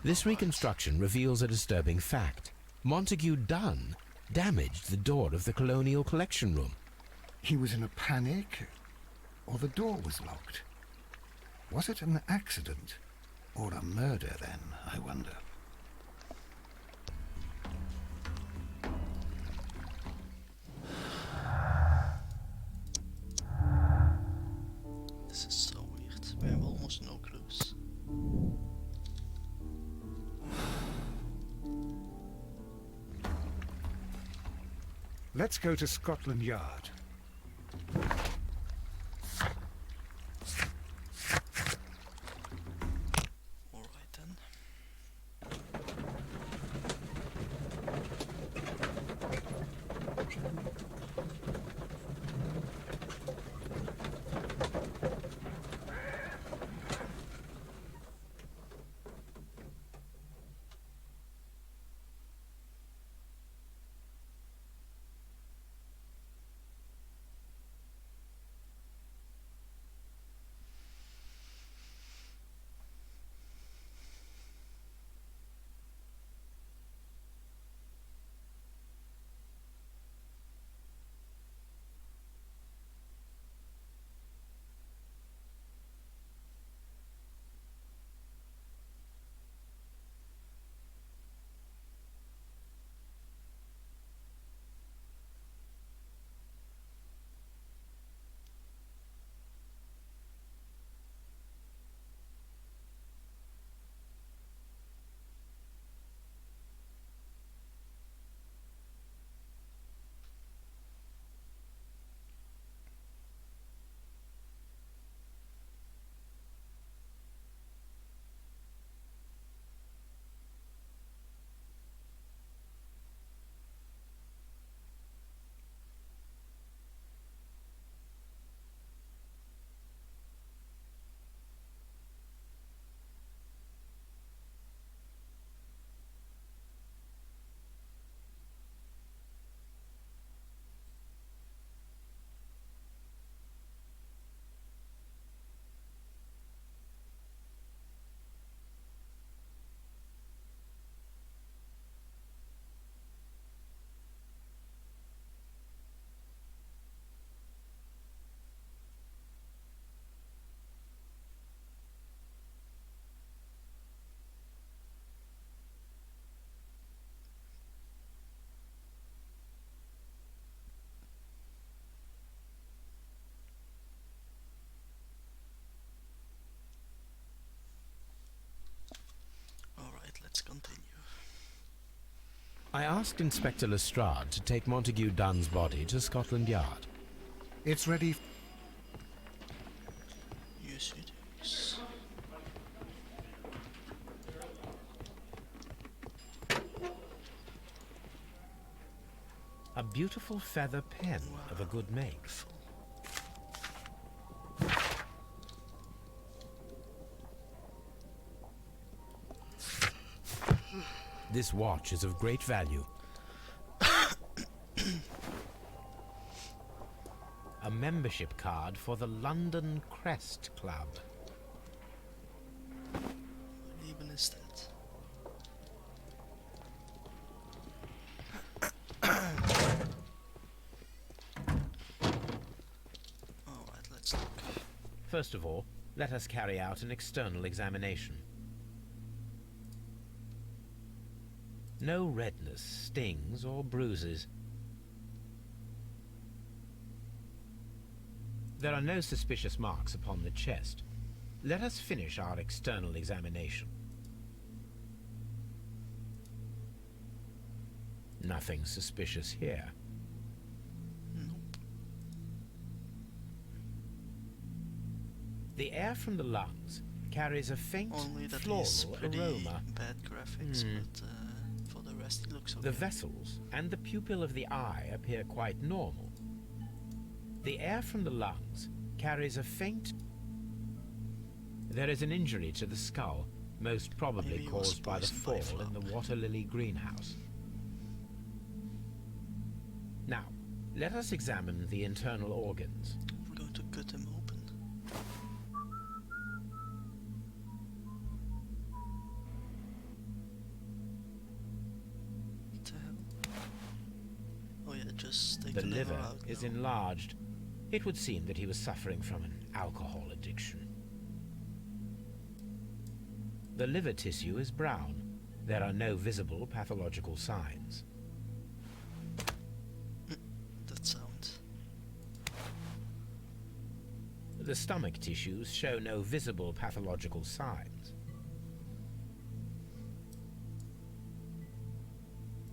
This reconstruction reveals a disturbing fact. Montague Dunn damaged the door of the Colonial Collection Room. He was in a panic, or the door was locked. Was it an accident, or a murder then, I wonder? This is so weird. We have almost no clues. Let's go to Scotland Yard. Alright then. continue. I asked Inspector Lestrade to take Montague Dunn's body to Scotland Yard. It's ready. Yes, it is. A beautiful feather pen of a good make. This watch is of great value. A membership card for the London Crest Club. What even is that? Alright, let's look. First of all, let us carry out an external examination. No redness, stings, or bruises. There are no suspicious marks upon the chest. Let us finish our external examination. Nothing suspicious here. Nope. The air from the lungs carries a faint Only that floral he's pretty aroma. bad graphics, but for the rest it looks okay. The vessels and the pupil of the eye appear quite normal. The air from the lungs carries a faint... There is an injury to the skull, most probably Maybe he was caused by the poisoned by a fall in flower. the water lily greenhouse. Now, let us examine the internal organs. We're going to cut him open. What the hell? Oh yeah, just take The the liver out is now. enlarged. It would seem that he was suffering from an alcohol addiction. The liver tissue is brown. There are no visible pathological signs. That sound. The stomach tissues show no visible pathological signs.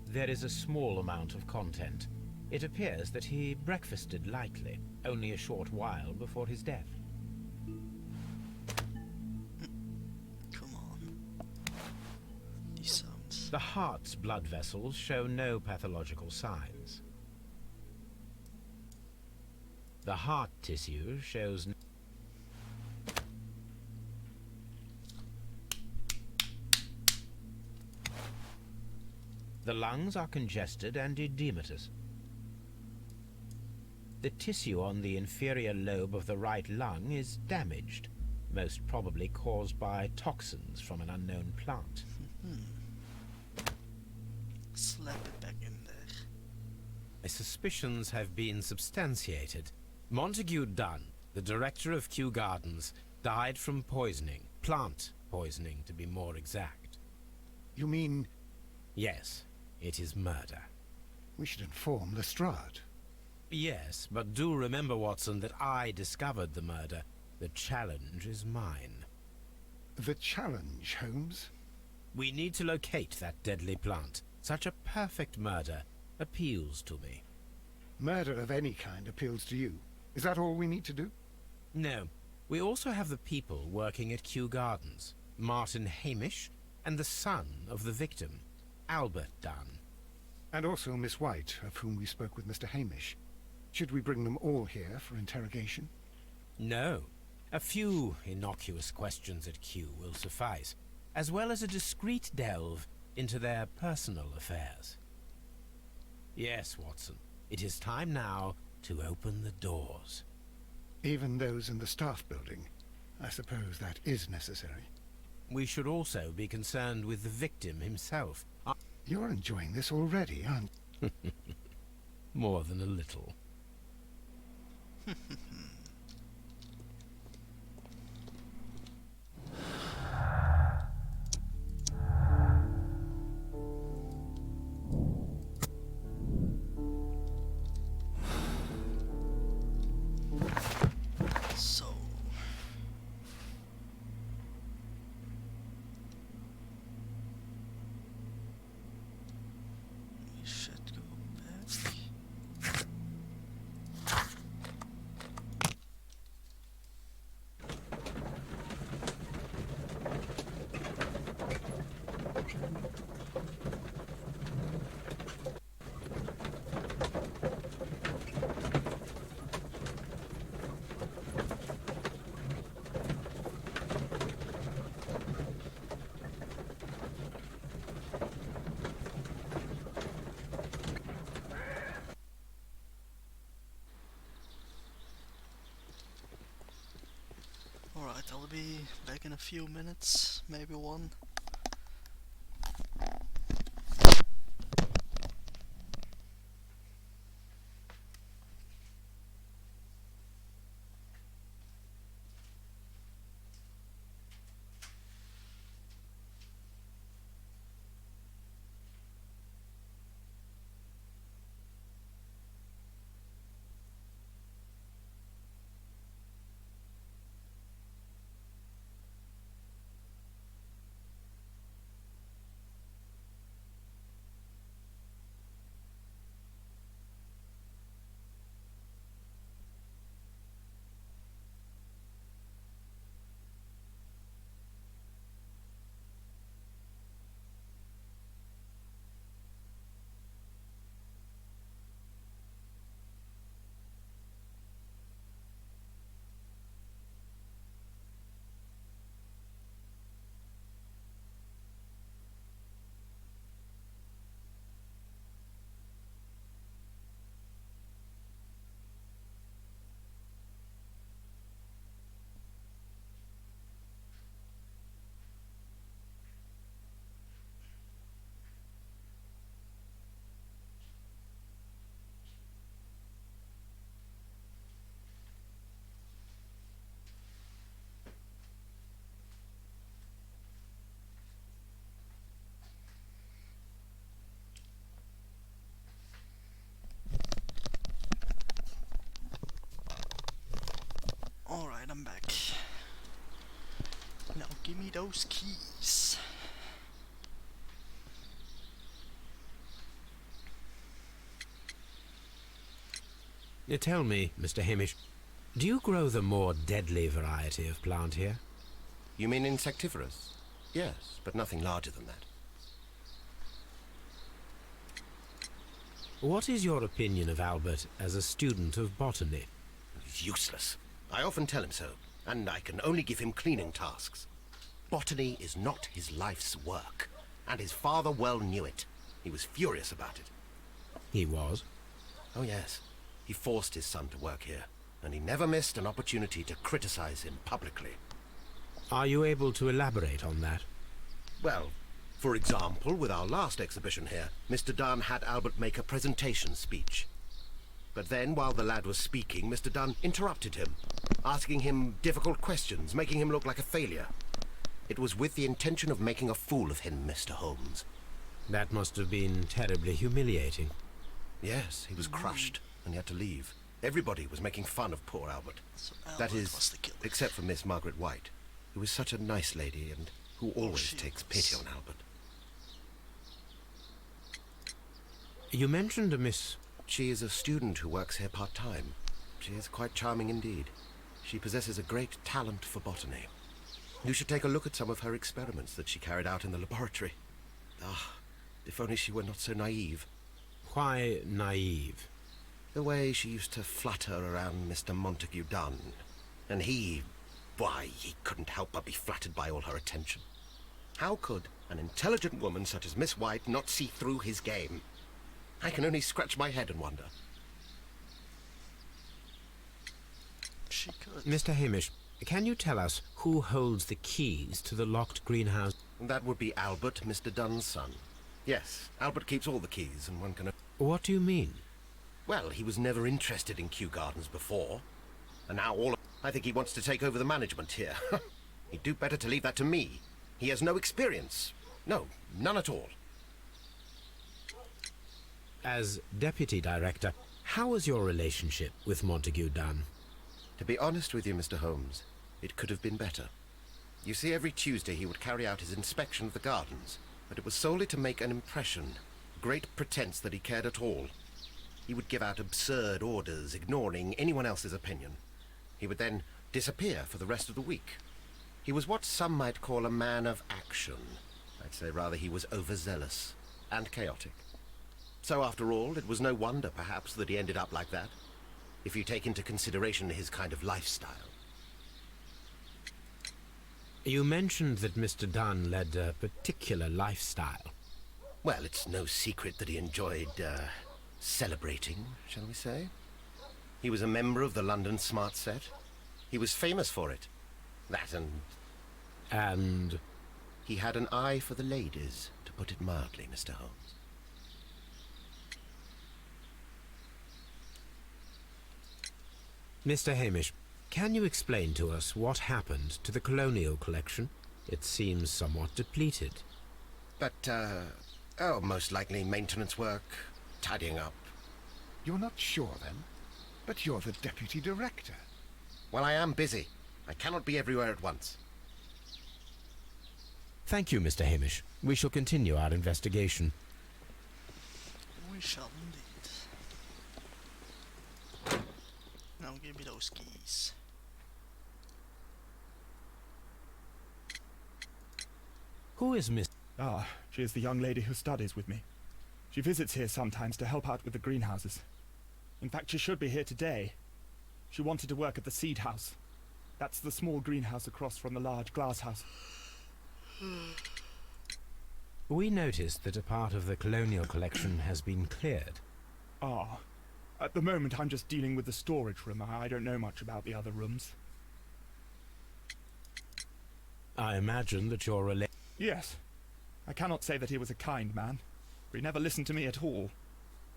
There is a small amount of content. It appears that he breakfasted lightly, only a short while before his death. Come on. These sounds. The heart's blood vessels show no pathological signs. The heart tissue shows The lungs are congested and edematous. The tissue on the inferior lobe of the right lung is damaged, most probably caused by toxins from an unknown plant. Slap it back in there. My suspicions have been substantiated. Montague Dunn, the director of Kew Gardens, died from poisoning. Plant poisoning, to be more exact. You mean Yes, it is murder. we should inform Lestrade? Yes, but do remember, Watson, that I discovered the murder. The challenge is mine. The challenge, Holmes? We need to locate that deadly plant. Such a perfect murder appeals to me. Murder of any kind appeals to you. Is that all we need to do? No, we also have the people working at Kew Gardens. Martin Hamish and the son of the victim, Albert Dunn. And also Miss White, of whom we spoke with Mr. Hamish. Should we bring them all here for interrogation? No. A few innocuous questions at Kew will suffice, as well as a discreet delve into their personal affairs. Yes, Watson, it is time now to open the doors. Even those in the staff building. I suppose that is necessary. We should also be concerned with the victim himself. You're enjoying this already, aren't you? More than a little. Alright, I'll be back in a few minutes, maybe one. Alright, I'm back. Now give me those keys. Tell me, Mr. Hamish, do you grow the more deadly variety of plant here? You mean insectivorous? Yes, but nothing larger than that. What is your opinion of Albert as a student of botany? He's useless. I often tell him so, and I can only give him cleaning tasks. Botany is not his life's work, and his father well knew it. He was furious about it. He was? Oh yes. He forced his son to work here, and he never missed an opportunity to criticize him publicly. Are you able to elaborate on that? Well, for example, with our last exhibition here, Mr. Dunn had Albert make a presentation speech. But then, while the lad was speaking, Mr. Dunn interrupted him, asking him difficult questions, making him look like a failure. It was with the intention of making a fool of him, Mr. Holmes. That must have been terribly humiliating. Yes, he was crushed, and he had to leave. Everybody was making fun of poor Albert. So That Albert was is, the killer. except for Miss Margaret White, who is such a nice lady and who always she takes was. pity on Albert. You mentioned a Miss... She is a student who works here part-time. She is quite charming indeed. She possesses a great talent for botany. You should take a look at some of her experiments that she carried out in the laboratory. Ah, if only she were not so naive. Why naive? The way she used to flutter around Mr. Montague Dunn. And why, he couldn't help but be flattered by all her attention. How could an intelligent woman such as Miss White not see through his game? I can only scratch my head and wonder. She could. Mr. Hamish, can you tell us who holds the keys to the locked greenhouse? That would be Albert, Mr. Dunn's son. Yes, Albert keeps all the keys, and one can... What do you mean? Well, he was never interested in Kew Gardens before. And now I think he wants to take over the management here. He'd do better to leave that to me. He has no experience. No, none at all. As deputy director, how was your relationship with Montague Dunn? To be honest with you, Mr. Holmes, it could have been better. You see, every Tuesday he would carry out his inspection of the gardens, but it was solely to make an impression, great pretense that he cared at all. He would give out absurd orders, ignoring anyone else's opinion. He would then disappear for the rest of the week. He was what some might call a man of action. I'd say rather he was overzealous and chaotic. So after all, it was no wonder, perhaps, that he ended up like that, if you take into consideration his kind of lifestyle. You mentioned that Mr. Dunn led a particular lifestyle. Well, it's no secret that he enjoyed, celebrating, shall we say. He was a member of the London Smart Set. He was famous for it. That and And he had an eye for the ladies, to put it mildly, Mr. Holmes. Mr. Hamish, can you explain to us what happened to the colonial collection? It seems somewhat depleted. But, most likely maintenance work, tidying up. You're not sure, then? But you're the deputy director. Well, I am busy. I cannot be everywhere at once. Thank you, Mr. Hamish. We shall continue our investigation. We shall indeed. Now give me those keys. Who is Miss... Ah, she is the young lady who studies with me. She visits here sometimes to help out with the greenhouses. In fact, she should be here today. She wanted to work at the seed house. That's the small greenhouse across from the large glass house. We noticed that a part of the colonial collection has been cleared. Ah, at the moment I'm just dealing with the storage room. I don't know much about the other rooms. I imagine that your Yes. I cannot say that he was a kind man, for he never listened to me at all.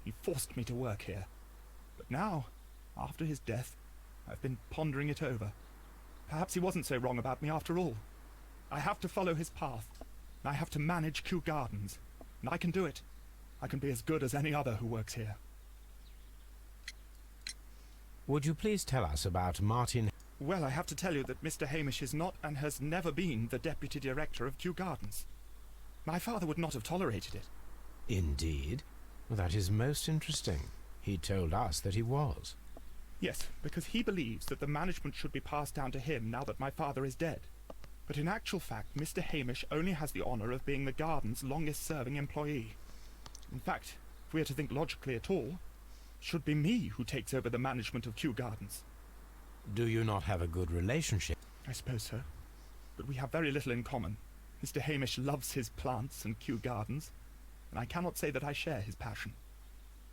He forced me to work here. But now, after his death, I've been pondering it over. Perhaps he wasn't so wrong about me after all. I have to follow his path. And I have to manage Kew Gardens. And I can do it. I can be as good as any other who works here. Would you please tell us about Martin... Well, I have to tell you that Mr. Hamish is not and has never been the deputy director of Kew Gardens. My father would not have tolerated it. Indeed? Well, that is most interesting. He told us that he was. Yes, because he believes that the management should be passed down to him now that my father is dead. But in actual fact, Mr. Hamish only has the honour of being the garden's longest-serving employee. In fact, if we are to think logically at all, it should be me who takes over the management of Kew Gardens. Do you not have a good relationship? I suppose so. But we have very little in common. Mr. Hamish loves his plants and Kew Gardens, and I cannot say that I share his passion.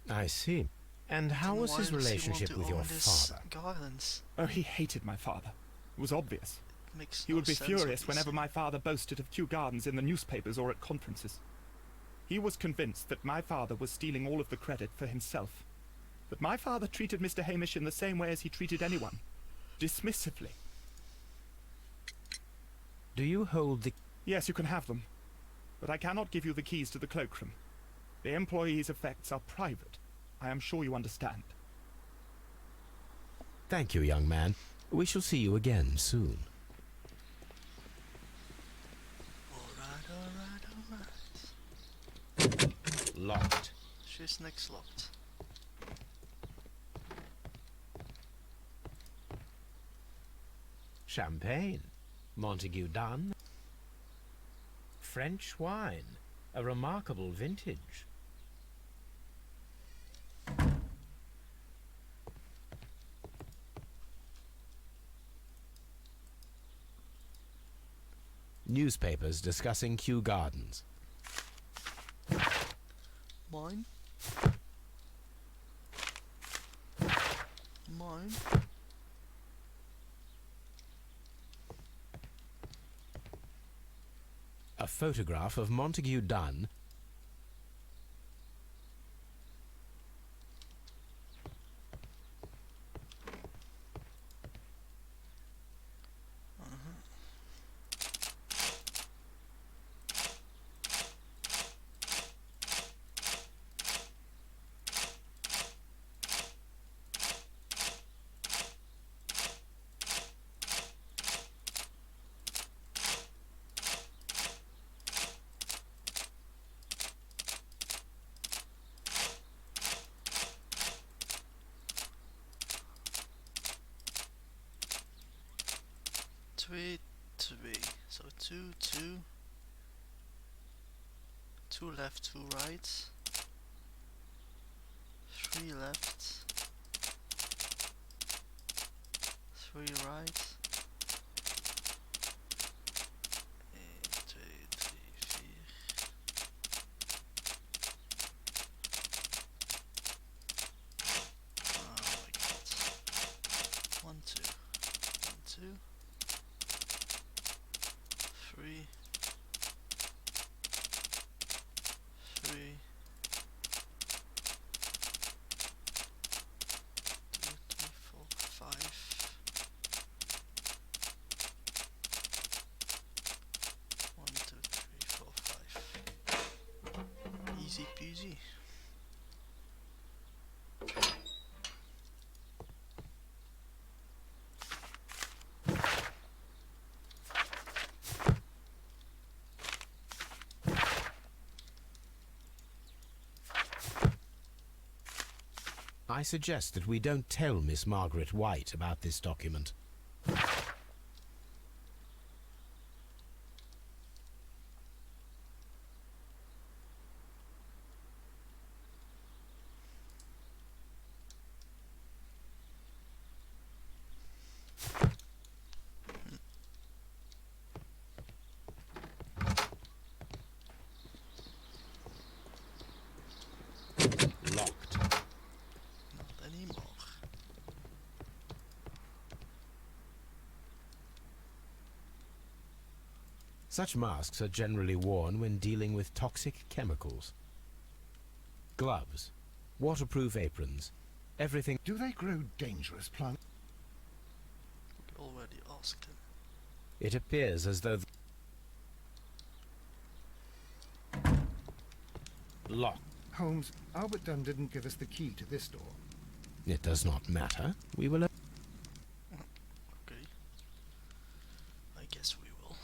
I see. And how Then was why his does he want relationship to with your own this father? Gardens? Oh, he hated my father. It was obvious. Makes He no would be sense furious what whenever he's my father boasted of Kew Gardens in the newspapers or at conferences. He was convinced that my father was stealing all of the credit for himself. But my father treated Mr. Hamish in the same way as he treated anyone. Dismissively. Do you hold the... Yes, you can have them. But I cannot give you the keys to the cloakroom. The employees' effects are private. I am sure you understand. Thank you, young man. We shall see you again soon. alright. Locked. She's next locked. Champagne. Montague Dunn. French wine. A remarkable vintage. Newspapers discussing Kew Gardens. Mine? Mine? A photograph of Montague Dunn. Three. So two. Two left, two right. 3 left. 3 right. 1, 2, 3, 4. Oh my god. 1, 2. 1, 2. I suggest that we don't tell Miss Margaret White about this document. Locked. Not anymore. Such masks are generally worn when dealing with toxic chemicals. Gloves, waterproof aprons, everything. Do they grow dangerous plants? We already asked him. It appears as though... Locked. Holmes, Albert Dunn didn't give us the key to this door. It does not matter. We will... Okay. I guess we will.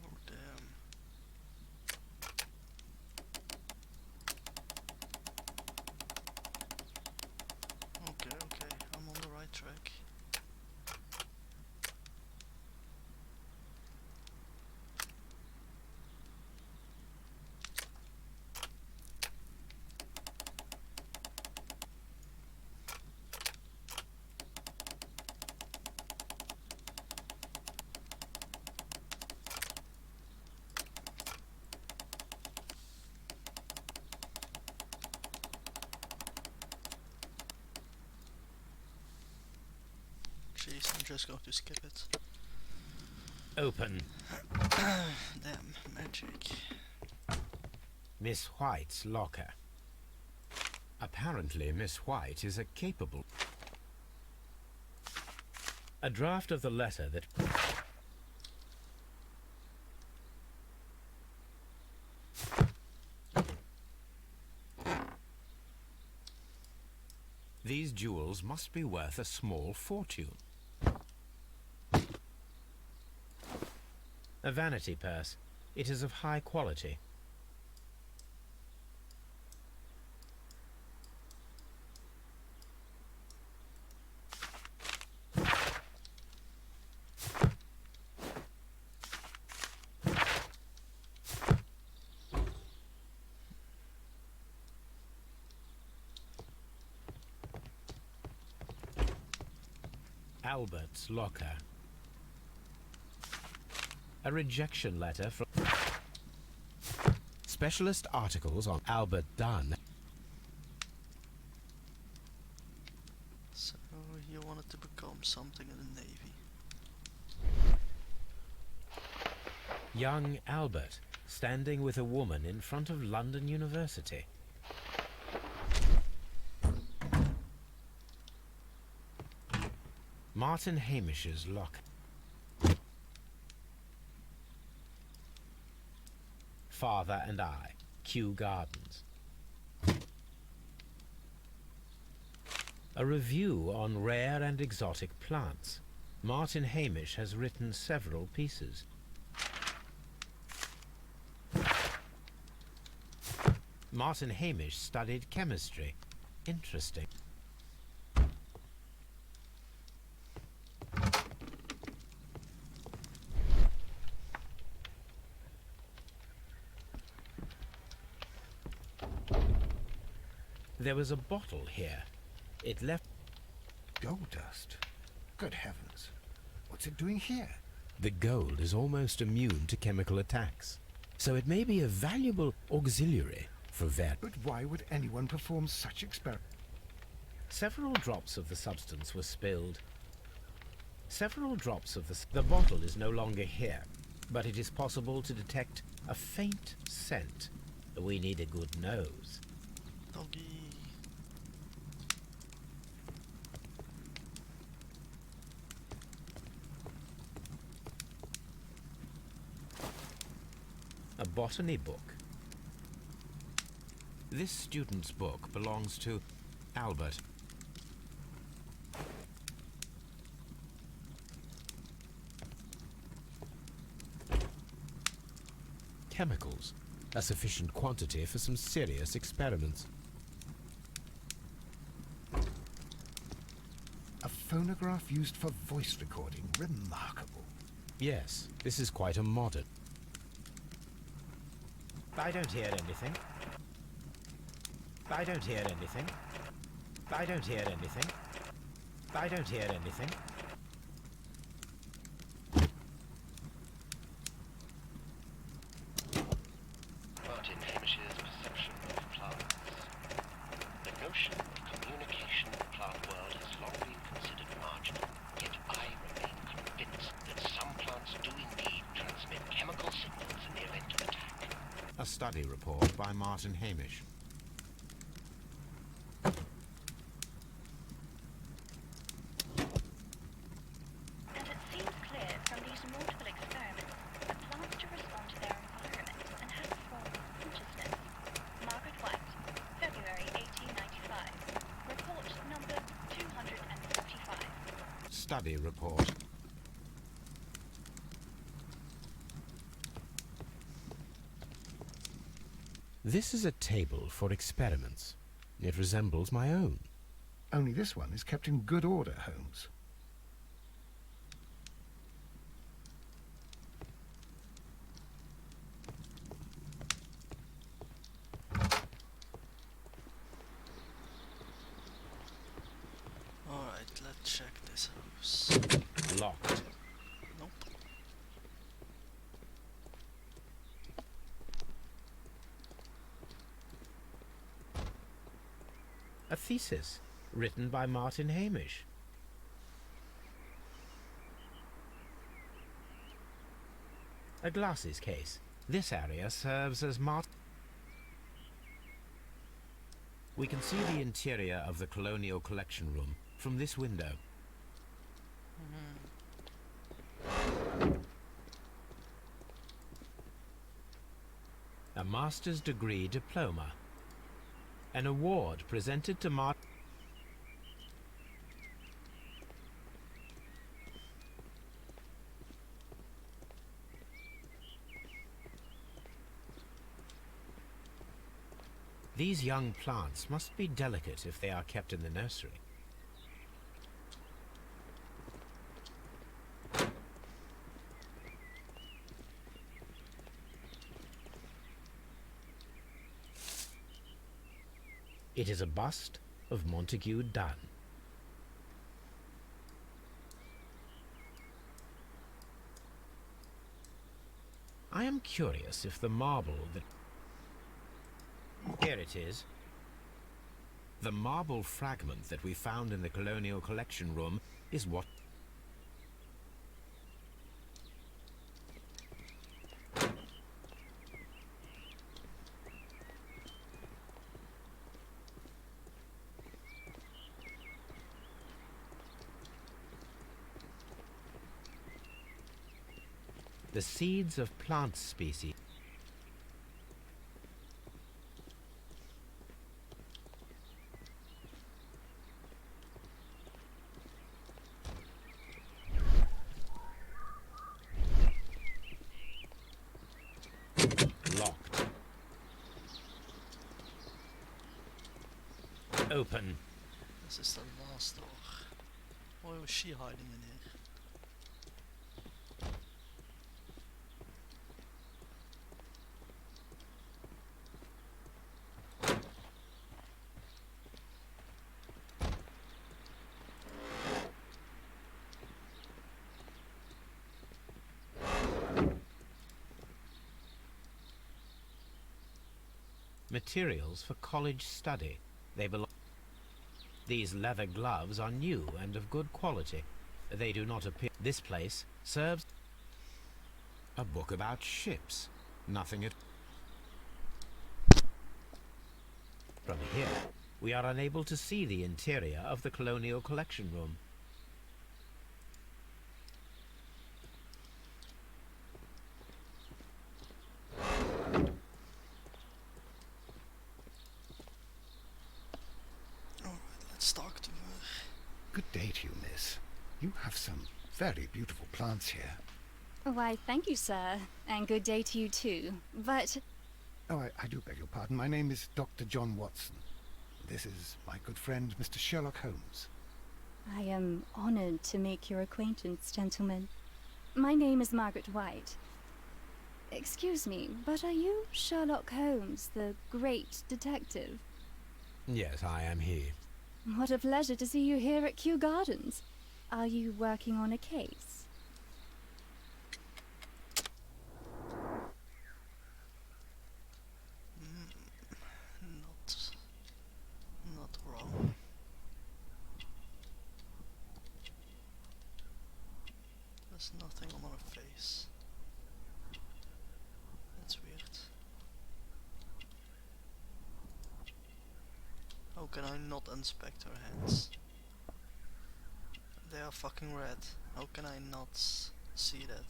Oh damn. Okay, okay, I'm on the right track. Jeez, I'm just going to skip it. Open. Damn, magic. Miss White's locker. Apparently, Miss White is a capable... A draft of the letter that... These jewels must be worth a small fortune. A vanity purse. It is of high quality. Albert's locker. A rejection letter from... Specialist articles on Albert Dunn. So you wanted to become something in the Navy. Young Albert, standing with a woman in front of London University. Martin Hamish's lock. Father and I, Kew Gardens. A review on rare and exotic plants. Martin Hamish has written several pieces. Martin Hamish studied chemistry. Interesting. There was a bottle here. It left... Gold dust? Good heavens. What's it doing here? The gold is almost immune to chemical attacks, so it may be a valuable auxiliary for vet. But why would anyone perform such experiments? Several drops of the substance were spilled. Several drops of the bottle is no longer here, but it is possible to detect a faint scent. We need a good nose. Doggy. A botany book. This student's book belongs to Albert. Chemicals, a sufficient quantity for some serious experiments. A phonograph used for voice recording. Remarkable. Yes, this is quite a modern. I don't hear anything. I don't hear anything. I don't hear anything. I don't hear anything. Martin Hamish's perception of plants. The notion of communication in the plant world has long been considered marginal, yet I remain convinced that some plants do indeed transmit chemical signals in the event of attack. A study report by Martin Hamish. And it seems clear from these multiple experiments that plants do respond to their environment and have a form of consciousness. Margaret White, February 1895. Report number 245. Study report. This is a table for experiments. It resembles my own. Only this one is kept in good order, Holmes. Alright, let's check this house. Locked. Nope. A thesis written by Martin Hamish. A glasses case. This area serves as We can see the interior of the Colonial Collection Room from this window. A master's degree diploma. An award presented to Martin. These young plants must be delicate if they are kept in the nursery. It is a bust of Montague Dunn. I am curious if the marble that... Here it is. The marble fragment that we found in the Colonial Collection Room is what... the seeds of plant species. Locked. Open. This is the last door. Why was she hiding in here? Materials for college study. They belong. These leather gloves are new and of good quality. They do not appear. This place serves a book about ships. Nothing at. From here, we are unable to see the interior of the Colonial Collection Room. Let's talk to her. Good day to you, miss. You have some very beautiful plants here. Why, thank you, sir. And good day to you too. But Oh, I do beg your pardon. My name is Dr. John Watson. This is my good friend, Mr. Sherlock Holmes. I am honored to make your acquaintance, gentlemen. My name is Margaret White. Excuse me, but are you Sherlock Holmes, the great detective? Yes, I am he. What a pleasure to see you here at Kew Gardens. Are you working on a case? Not wrong. There's nothing on her face. That's weird. How can I not inspect her hands? They are fucking red. How can I not see that?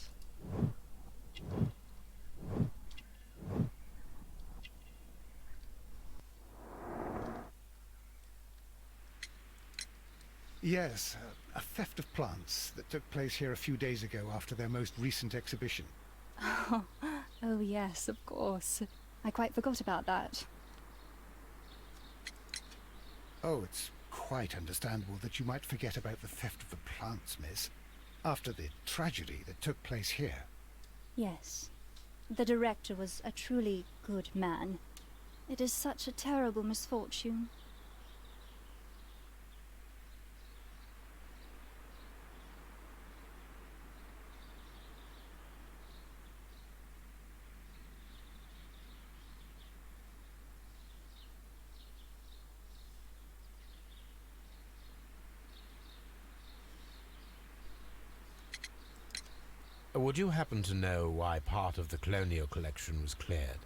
Yes, a theft of plants that took place here a few days ago after their most recent exhibition. Oh yes, of course. I quite forgot about that. Oh, it's quite understandable that you might forget about the theft of the plants, miss, after the tragedy that took place here. Yes. The director was a truly good man. It is such a terrible misfortune. Would you happen to know why part of the Colonial Collection was cleared?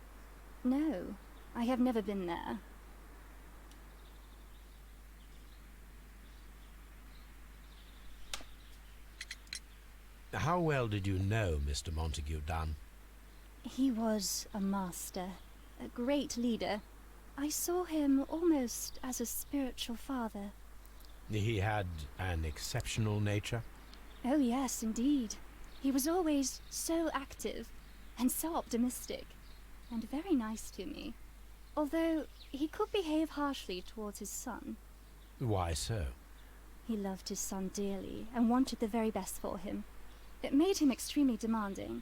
No, I have never been there. How well did you know Mr. Montague Dunn? He was a master, a great leader. I saw him almost as a spiritual father. He had an exceptional nature? Oh yes, indeed. He was always so active and so optimistic and very nice to me. Although he could behave harshly towards his son. Why so? He loved his son dearly and wanted the very best for him. It made him extremely demanding.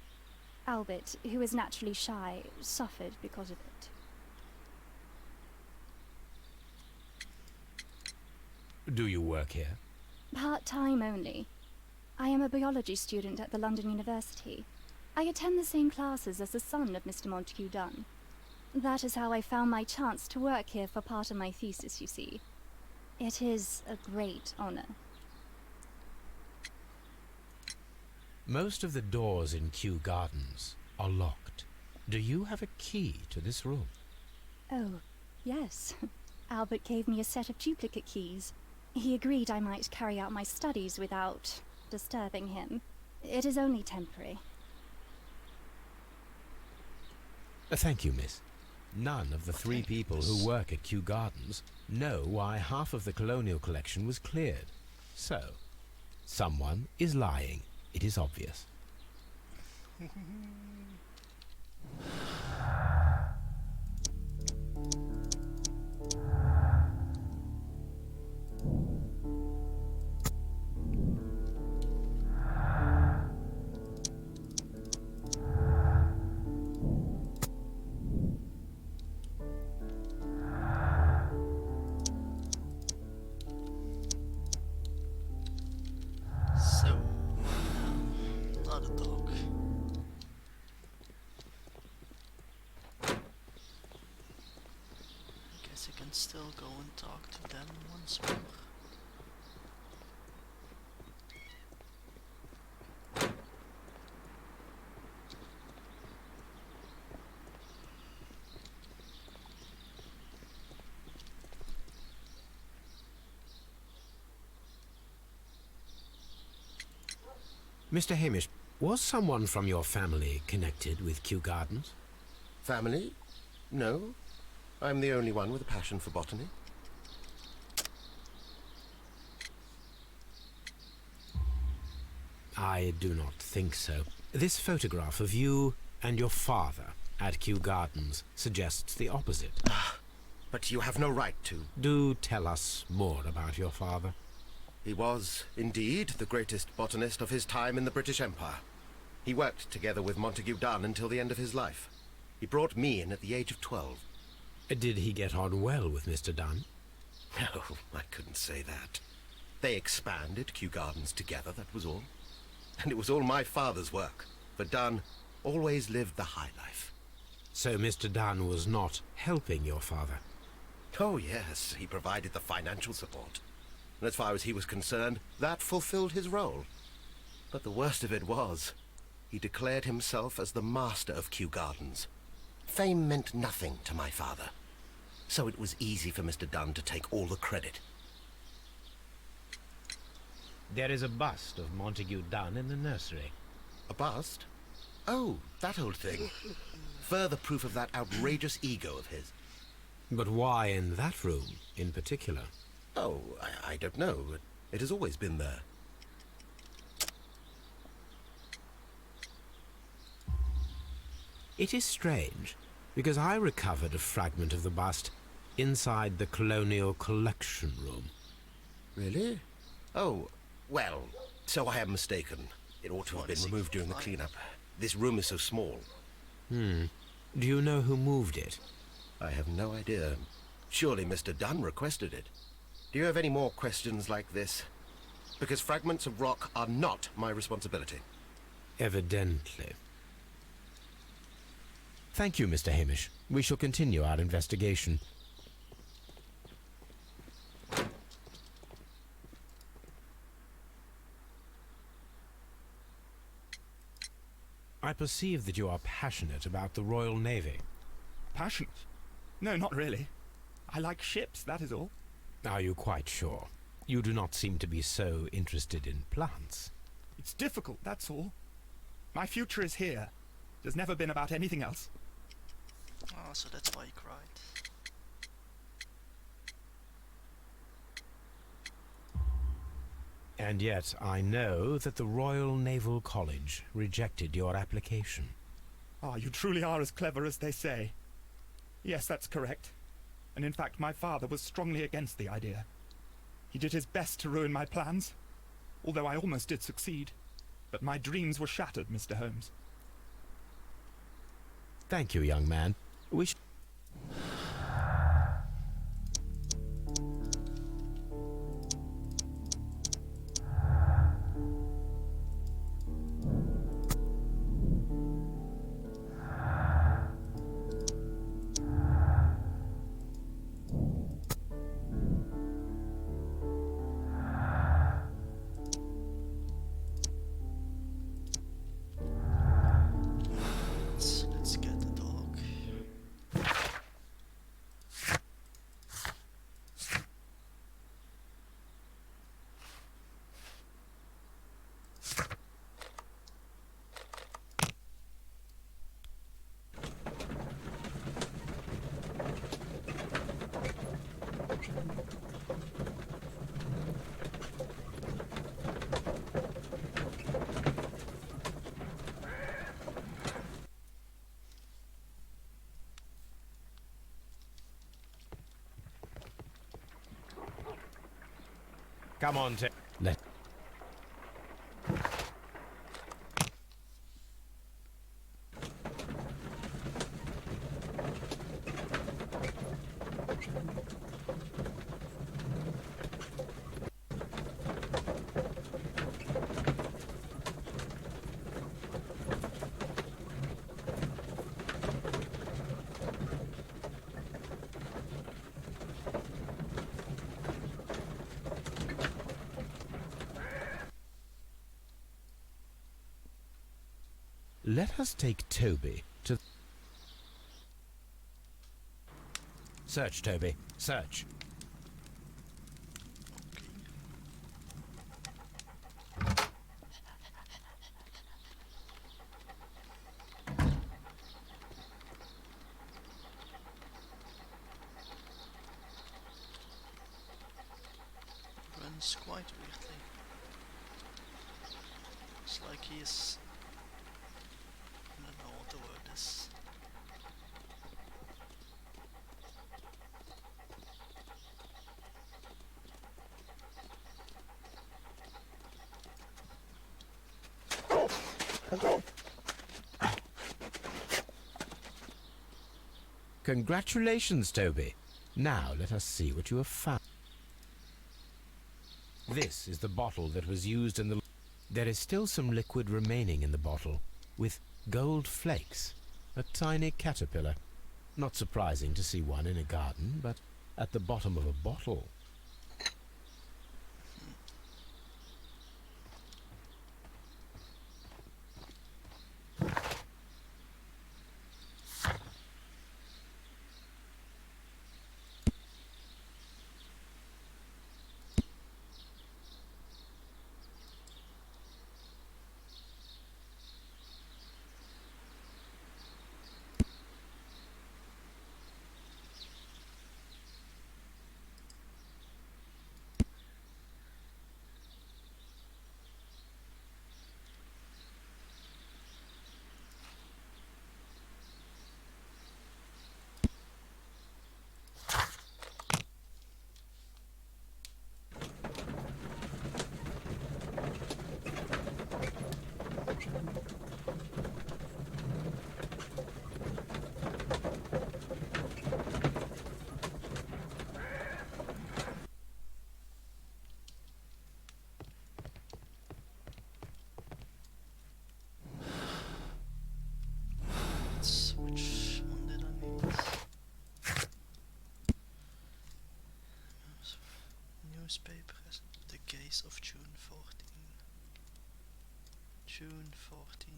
Albert, who is naturally shy, suffered because of it. Do you work here? Part-time only. I am a biology student at the London University. I attend the same classes as the son of Mr. Montague Dunn. That is how I found my chance to work here for part of my thesis, you see. It is a great honor. Most of the doors in Kew Gardens are locked. Do you have a key to this room? Oh, yes. Albert gave me a set of duplicate keys. He agreed I might carry out my studies without disturbing him. It is only temporary. Thank you, miss. None of the 3 people who work at Kew Gardens know why half of the colonial collection was cleared. So, someone is lying. It is obvious. So, not a dog. I guess I can still go and talk to them once more. Mr. Hamish, was someone from your family connected with Kew Gardens? Family? No. I'm the only one with a passion for botany. I do not think so. This photograph of you and your father at Kew Gardens suggests the opposite. But you have no right to. Do tell us more about your father. He was, indeed, the greatest botanist of his time in the British Empire. He worked together with Montague Dunn until the end of his life. He brought me in at the age of 12. Did he get on well with Mr. Dunn? No, I couldn't say that. They expanded Kew Gardens together, that was all. And it was all my father's work. For Dunn always lived the high life. So Mr. Dunn was not helping your father? Oh, yes, he provided the financial support. And as far as he was concerned, that fulfilled his role. But the worst of it was, he declared himself as the master of Kew Gardens. Fame meant nothing to my father. So it was easy for Mr. Dunn to take all the credit. There is a bust of Montague Dunn in the nursery. A bust? Oh, that old thing. Further proof of that outrageous ego of his. But why in that room in particular? Oh, I don't know. It has always been there. It is strange, because I recovered a fragment of the bust inside the Colonial Collection Room. Really? Oh, well, so I am mistaken. It ought to have been removed during the cleanup. This room is so small. Do you know who moved it? I have no idea. Surely Mr. Dunn requested it. Do you have any more questions like this? Because fragments of rock are not my responsibility. Evidently. Thank you, Mr. Hamish. We shall continue our investigation. I perceive that you are passionate about the Royal Navy. Passionate? No, not really. I like ships, that is all. Are you quite sure? You do not seem to be so interested in plants. It's difficult, that's all. My future is here. It has never been about anything else. Oh, so that's why you cried. And yet I know that the Royal Naval College rejected your application. Ah, you truly are as clever as they say. Yes, that's correct. And in fact, my father was strongly against the idea. He did his best to ruin my plans, although I almost did succeed. But my dreams were shattered, Mr. Holmes. Thank you, young man. Come on, let. Let us take Toby to... Search, Toby. Search. Runs quite weirdly. It's like he is... I don't know what the word is. Congratulations, Toby. Now let us see what you have found. This is the bottle that was used in the... There is still some liquid remaining in the bottle, with gold flakes, a tiny caterpillar. Not surprising to see one in a garden, but at the bottom of a bottle. Which one did I need? Newspaper, the case of June 14. June 14,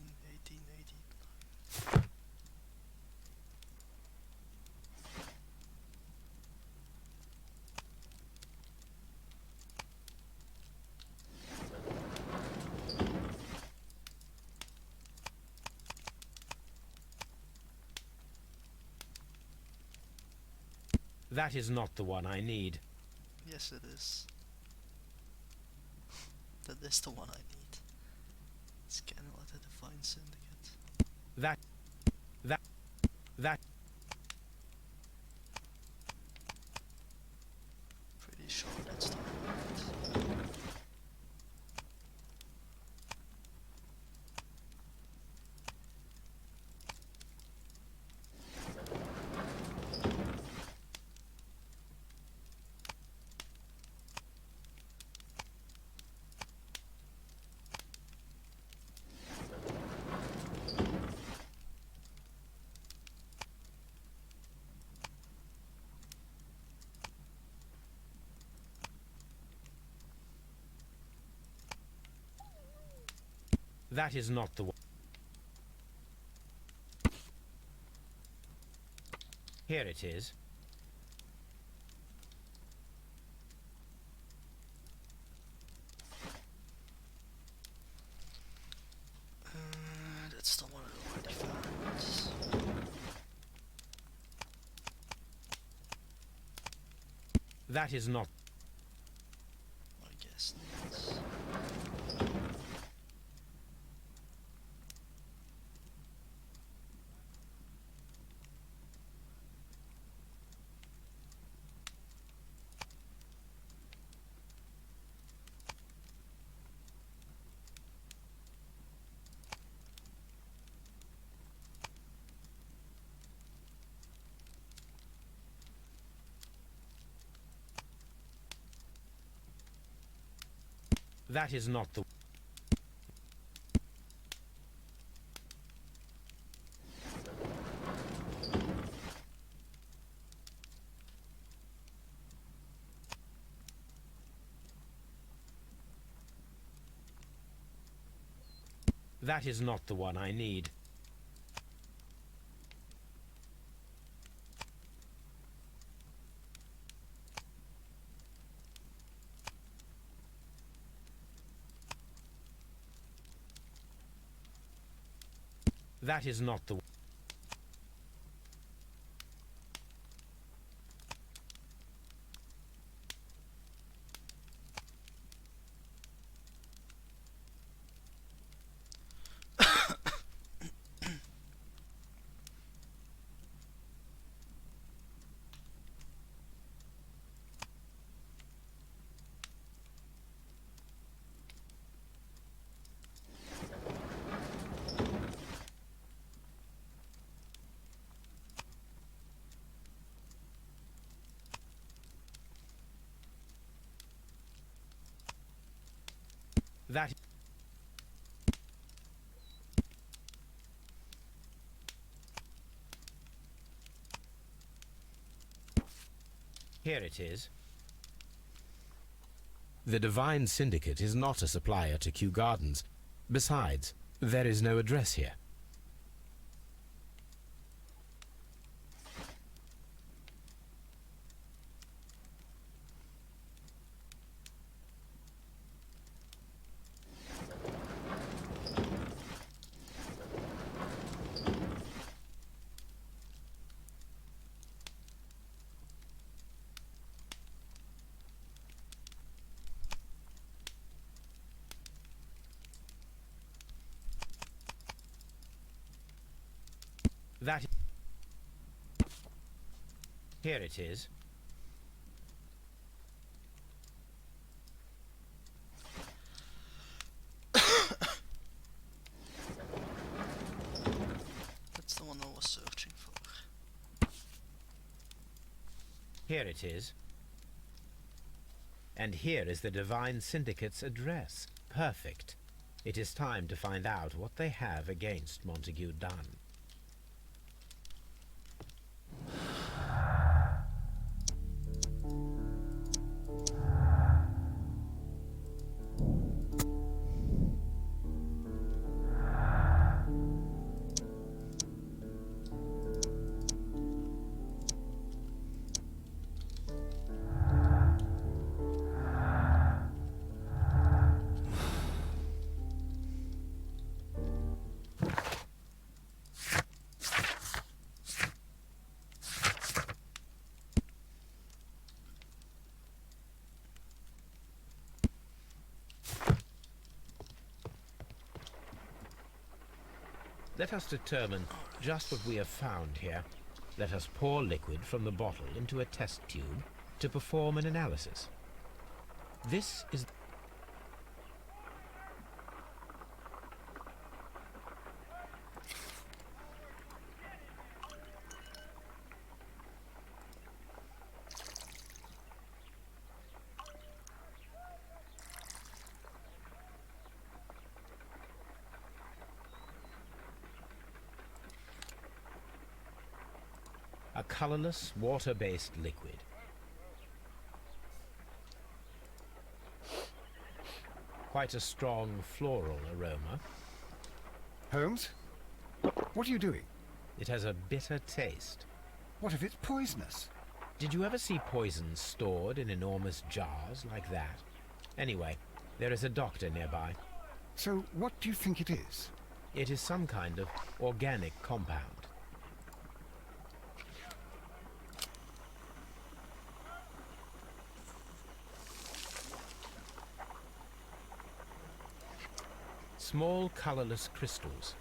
1889. That is not the one I need. Yes, it is. That is the one I need. Scan at the Divine Syndicate. That... Pretty sure that's the one I need. That is not the one. Here it is. That's the one I already found. That is not... I guess needs. That is not the... That is not the one I need. That is not the... That... Here it is. The Divine Syndicate is not a supplier to Kew Gardens. Besides, there is no address here. That... Here it is. That's the one I was searching for. Here it is. And here is the Divine Syndicate's address. Perfect. It is time to find out what they have against Montague Dunn. Let us determine just what we have found here. Let us pour liquid from the bottle into a test tube to perform an analysis. This is... a colorless, water-based liquid. Quite a strong floral aroma. Holmes? What are you doing? It has a bitter taste. What if it's poisonous? Did you ever see poison stored in enormous jars like that? Anyway, there is a doctor nearby. So what do you think it is? It is some kind of organic compound. Small colorless crystals.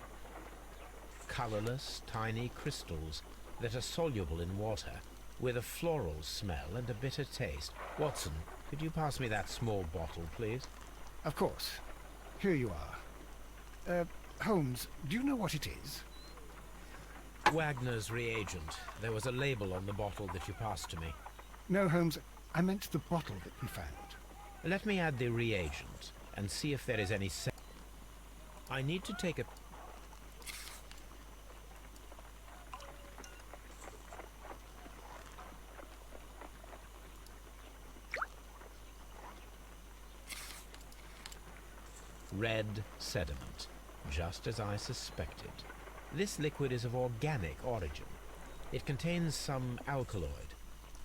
Colorless, tiny crystals that are soluble in water, with a floral smell and a bitter taste. Watson, could you pass me that small bottle, please? Of course. Here you are. Holmes, do you know what it is? Wagner's reagent. There was a label on the bottle that you passed to me. No, Holmes, I meant the bottle that we found. Let me add the reagent. and see if there is any I need to take a... Red sediment, just as I suspected. This liquid is of organic origin. It contains some alkaloid.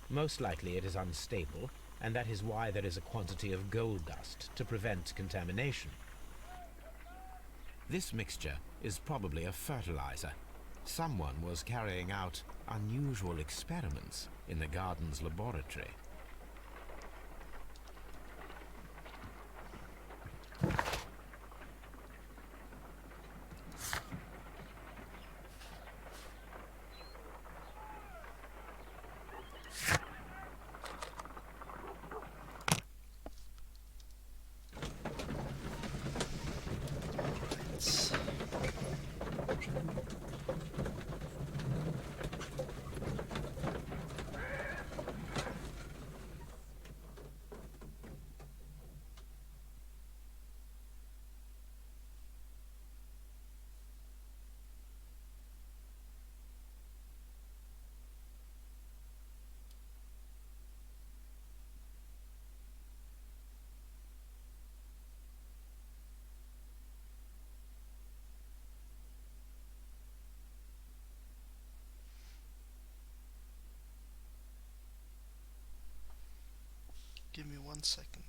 Most likely it is unstable, and that is why there is a quantity of gold dust to prevent contamination. This mixture is probably a fertilizer. Someone was carrying out unusual experiments in the garden's laboratory. Give me 1 second.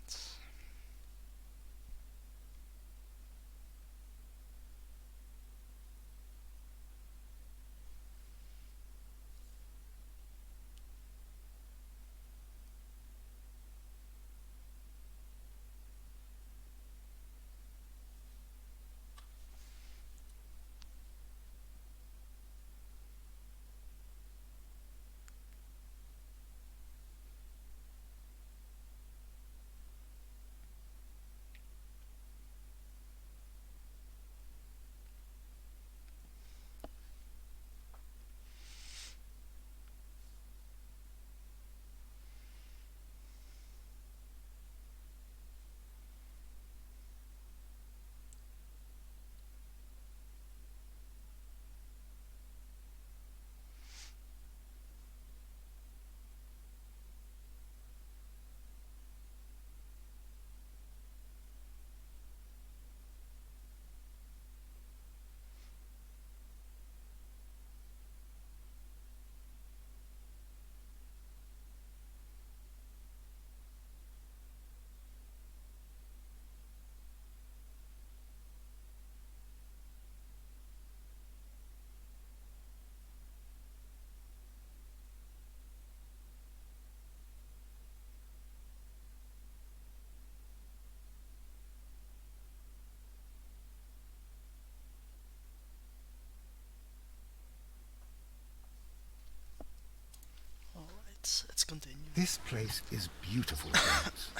Let's continue. This place is beautiful, friends.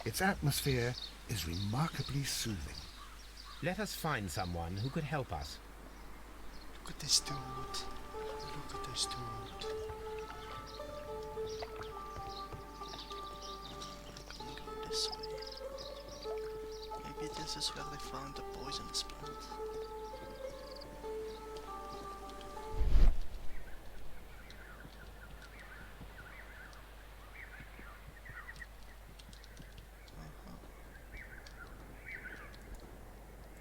Its atmosphere is remarkably soothing. Let us find someone who could help us. Look at this dude. Look at this dude. I'm gonna go this way. Maybe this is where they found the poisonous plant.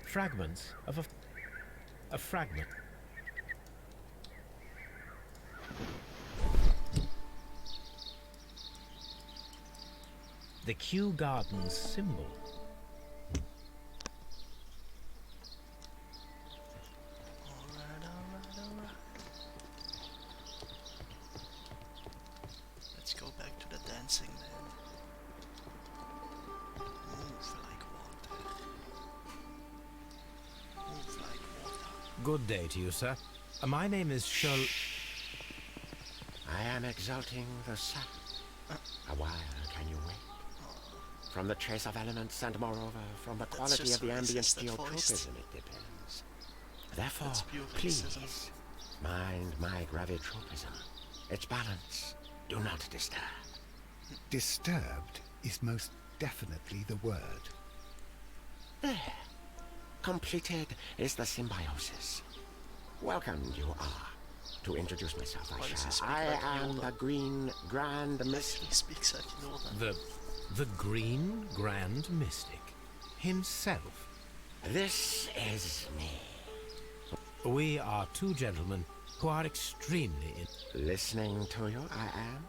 Fragments of a fragment. The Kew Gardens symbol. Alright. Let's go back to the dancing man. Move like water. Move like water. Good day to you, sir. My name is Sherlock. I am exalting the sun. A while can you wait? From the trace of elements, and moreover, from the quality of the ambient geotropism, it depends. Therefore, please, mind my gravitropism. Its balance. Do not disturb. Disturbed is most definitely the word. There. Completed is the symbiosis. Welcome you are. To introduce myself, Why does he I speak shall. I like am Yoda? the Green Grand Mystic. He speaks like Yoda. The Green Grand Mystic himself. This is me. We are two gentlemen who are extremely Listening to you, I am.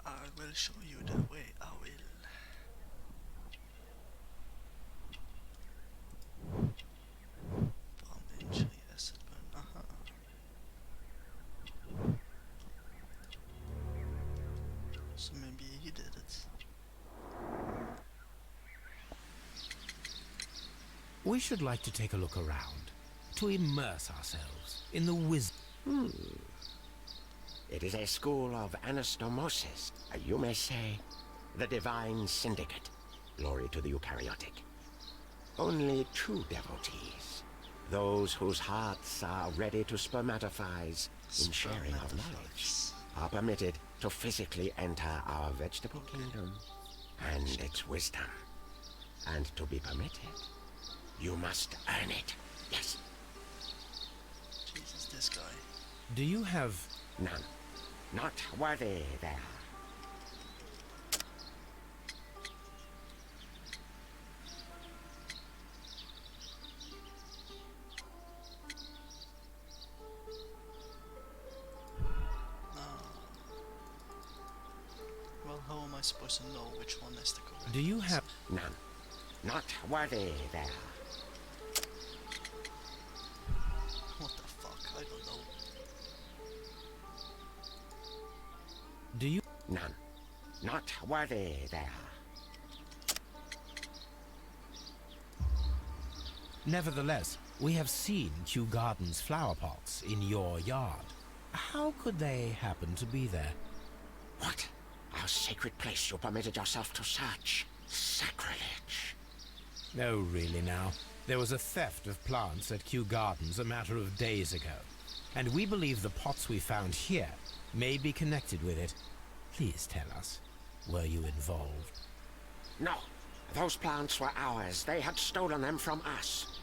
I will show you the way. I will. Bomb injury, acid burn. So maybe he did it. We should like to take a look around, to immerse ourselves in the wisdom. It is a school of anastomosis. You may say, the divine syndicate. Glory to the eukaryotic. Only true devotees. Those whose hearts are ready to spermatophize in sharing of knowledge are permitted to physically enter our vegetable kingdom and its wisdom. And to be permitted, you must earn it. Yes. Jesus, this guy. Do you have... None. Not worthy there. Well, how am I supposed to know which one is the correct? Do you have... None. Not worthy there. What the fuck? I don't know. Do you... None. Not worthy there. Nevertheless, we have seen Kew Garden's flower pots in your yard. How could they happen to be there? What? Our sacred place you permitted yourself to search. Sacrilege. No, really now. There was a theft of plants at Kew Gardens a matter of days ago. And we believe the pots we found here may be connected with it. Please tell us, were you involved? No. Those plants were ours. They had stolen them from us.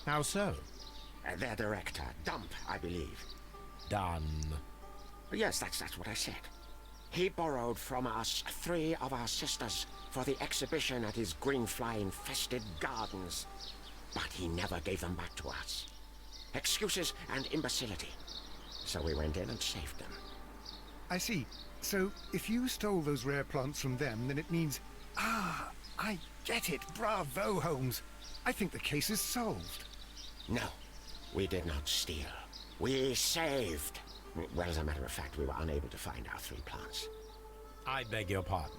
How so? Their director, Dump, I believe. Done. Yes, that's what I said. He borrowed from us 3 of our sisters for the exhibition at his greenfly-infested gardens. But he never gave them back to us. Excuses and imbecility. So we went in and saved them. I see. So, if you stole those rare plants from them, then it means... Ah, I get it. Bravo, Holmes. I think the case is solved. No, we did not steal. We saved. Well, as a matter of fact, we were unable to find our 3 plants. I beg your pardon.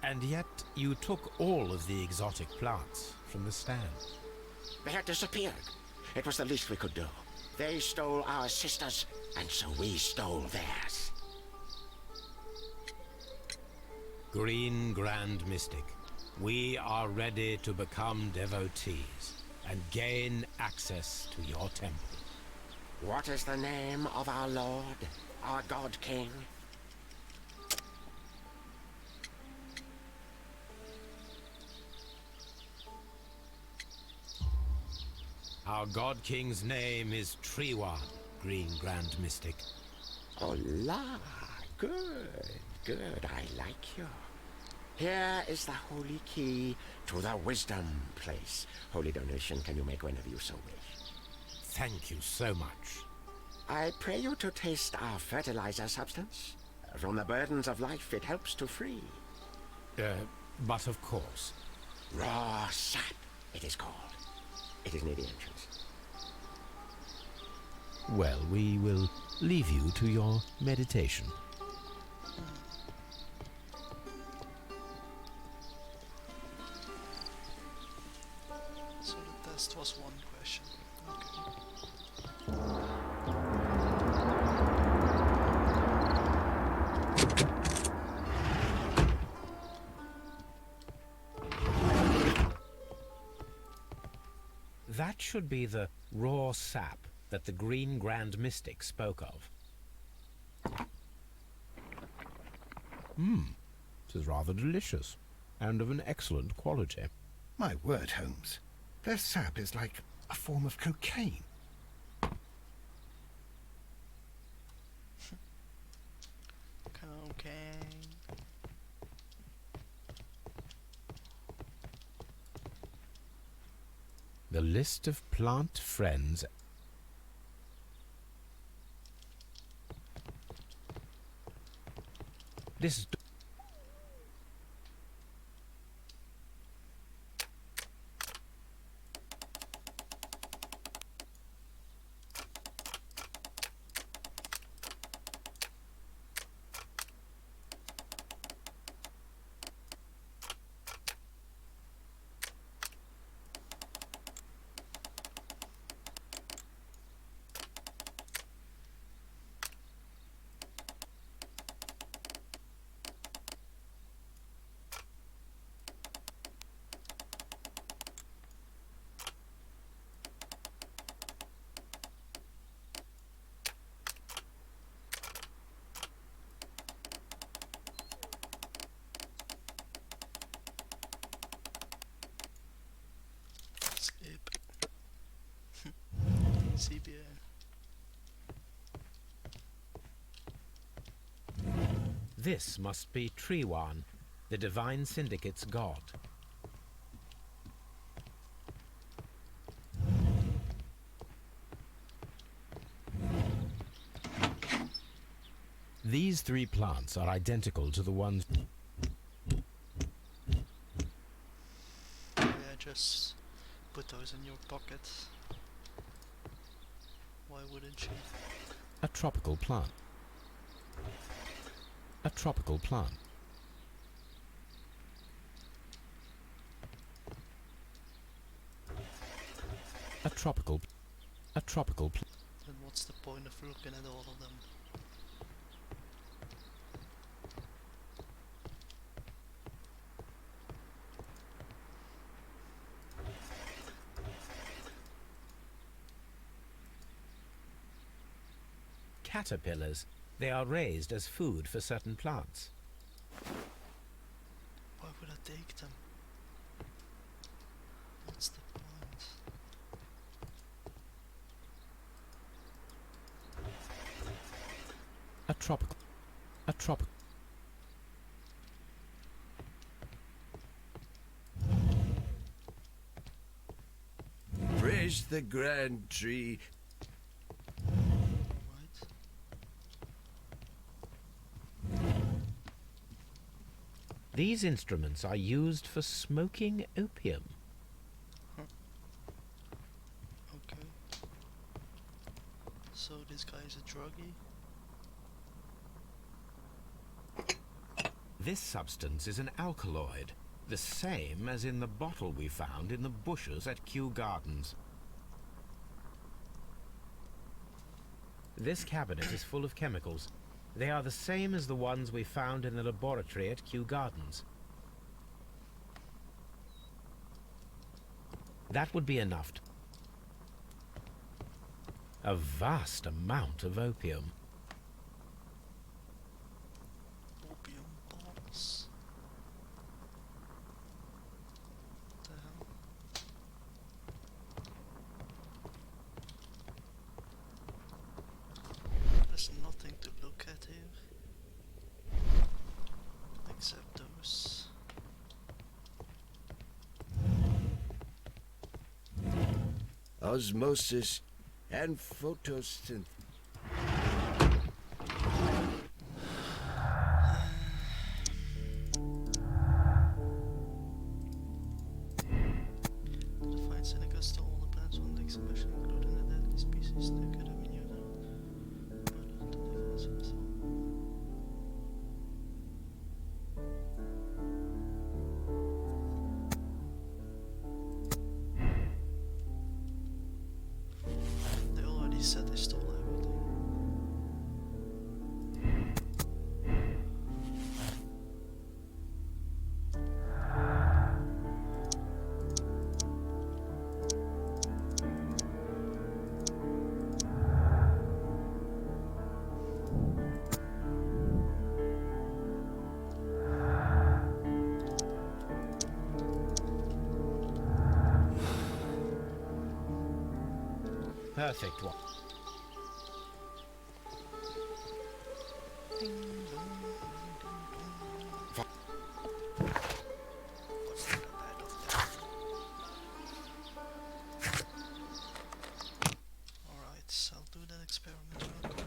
And yet, you took all of the exotic plants from the stand. They had disappeared. It was the least we could do. They stole our sisters, and so we stole theirs. Green Grand Mystic, we are ready to become devotees and gain access to your temple. What is the name of our Lord, our God King? Our God King's name is Treewan, Green Grand Mystic. Oh, la. Good, good. I like you. Here is the holy key to the wisdom place. Holy donation can you make whenever you so wish. Thank you so much. I pray you to taste our fertilizer substance. From the burdens of life it helps to free. But of course. Raw sap, it is called. It is near the entrance. Well, we will leave you to your meditation. So the test was 1 question. That should be the raw sap that the Green Grand Mystic spoke of. is rather delicious, and of an excellent quality. My word, Holmes. Their sap is like a form of cocaine. Cocaine. The list of plant friends. This is Skip. CBA. This must be Triwan, the Divine Syndicate's god. These three plants are identical to the ones... Yeah, just put those in your pocket. Why wouldn't you? A tropical plant. A tropical plant. A tropical plant. Then what's the point of looking at all of them? Caterpillars. They are raised as food for certain plants. Why would I take them? What's the point? A tropical. Praise the grand tree. These instruments are used for smoking opium. Okay. So this guy is a druggie? This substance is an alkaloid, the same as in the bottle we found in the bushes at Kew Gardens. This cabinet is full of chemicals. They are the same as the ones we found in the laboratory at Kew Gardens. That would be enough. A vast amount of opium. Opium balls. What the hell? There's nothing to look at here. Except those. Osmosis and photosynthesis. The fine Seneca stole all the plants from the exhibition, including the deadly species that could have been used. They already said they stole everything. perfect one. Ding dong, ding dong. What's that ahead of there? Alright, so I'll do that experiment real quick.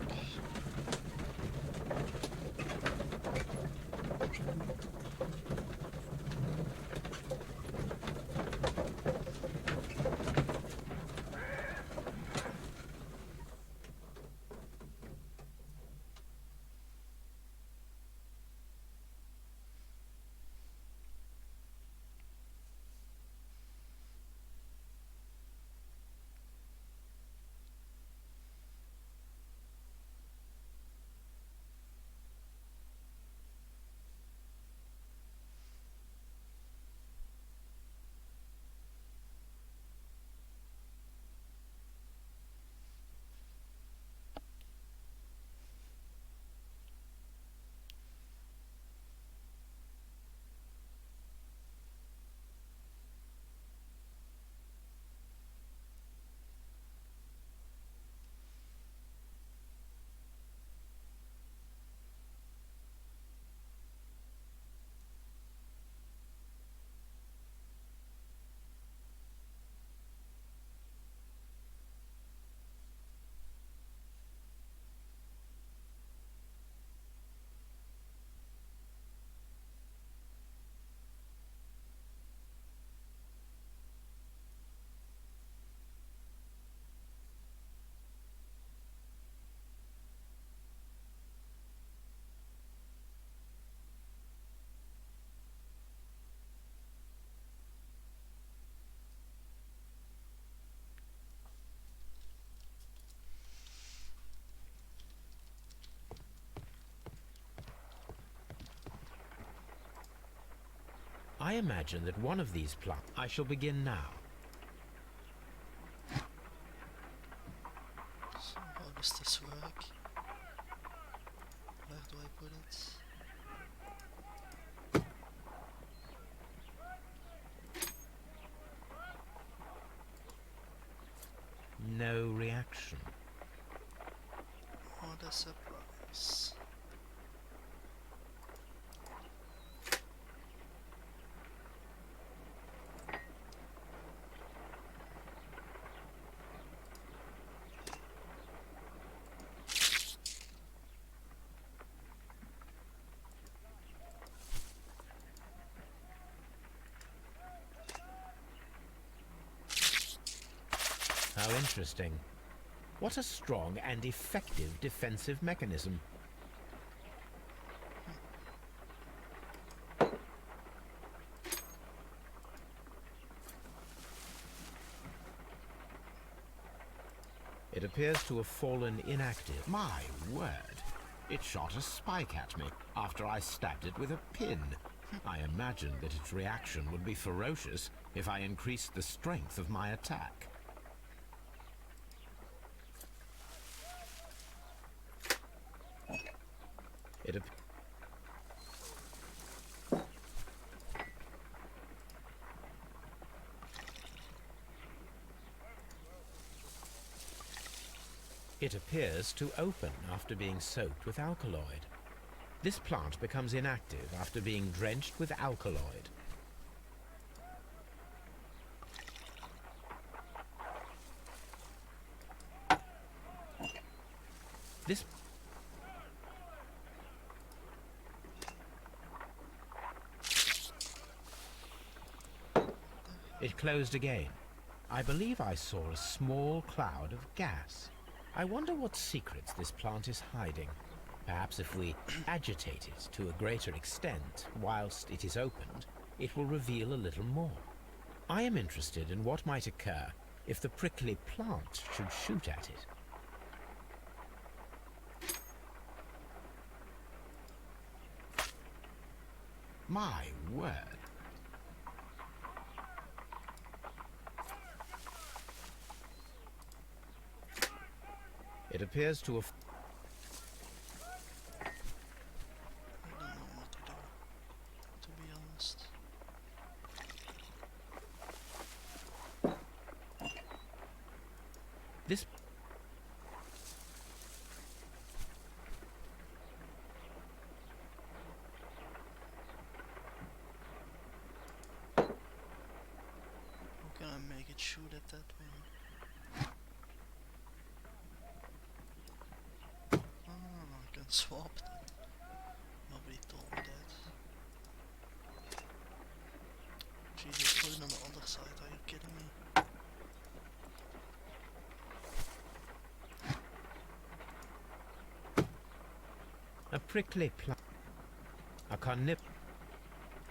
I imagine that one of these plants... I shall begin now. So how does this work? Where do I put it? No reaction. What a surprise. How interesting. What a strong and effective defensive mechanism. It appears to have fallen inactive. My word! It shot a spike at me after I stabbed it with a pin. I imagined that its reaction would be ferocious if I increased the strength of my attack. It appears to open after being soaked with alkaloid. This plant becomes inactive after being drenched with alkaloid. This It closed again. I believe I saw a small cloud of gas. I wonder what secrets this plant is hiding. Perhaps if we agitate it to a greater extent whilst it is opened, it will reveal a little more. I am interested in what might occur if the prickly plant should shoot at it. My word! It appears to have... I don't know what to do, to be honest. This make it shoot at that one. I can swap them. Nobody told me that. Jesus, put it on the other side, are you kidding me? A prickly plant. A carnip.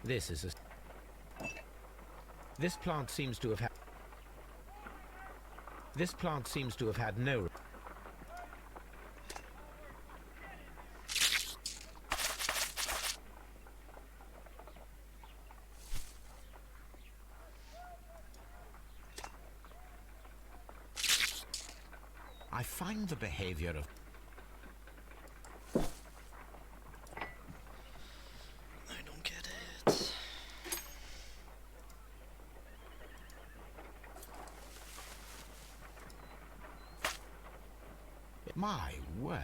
This is a... This plant seems to have had... This plant seems to have had no... I find the behavior of... I don't get it. My word.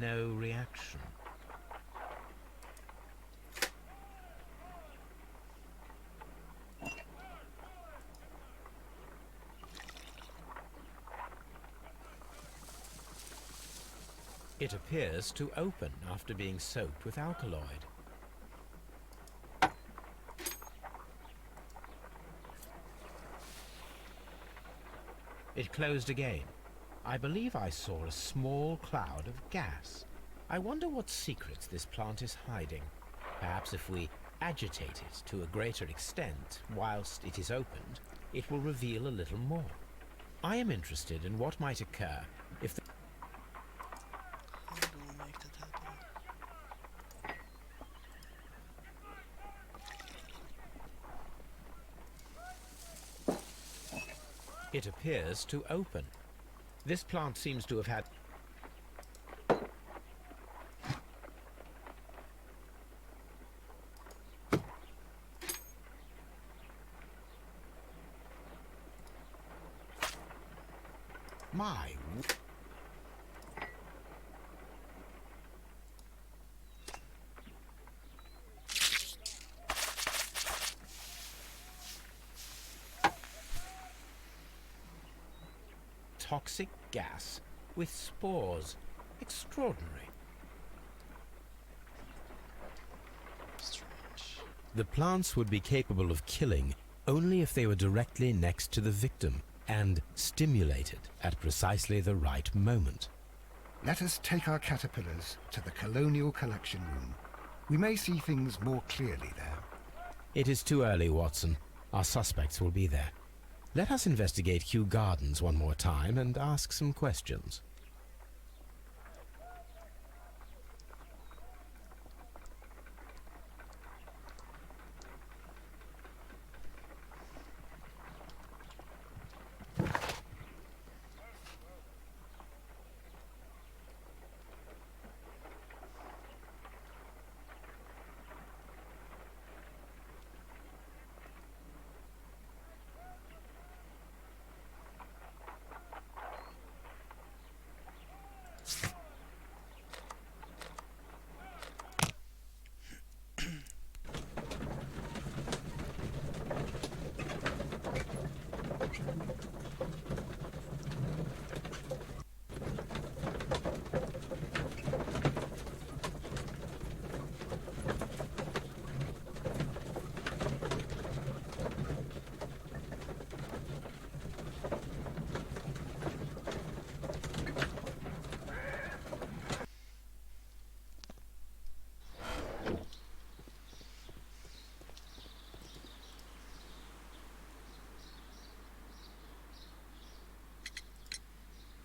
No reaction. It appears to open after being soaked with alkaloid. It closed again. I believe I saw a small cloud of gas. I wonder what secrets this plant is hiding. Perhaps if we agitate it to a greater extent whilst it is opened, it will reveal a little more. I am interested in what might occur if the... How do we make that happen? It appears to open. This plant seems to have had... My... Toxic gas with spores. Extraordinary. Strange. The plants would be capable of killing only if they were directly next to the victim and stimulated at precisely the right moment. Let us take our caterpillars to the Colonial Collection Room. We may see things more clearly there. It is too early, Watson. Our suspects will be there. Let us investigate Kew Gardens one more time and ask some questions.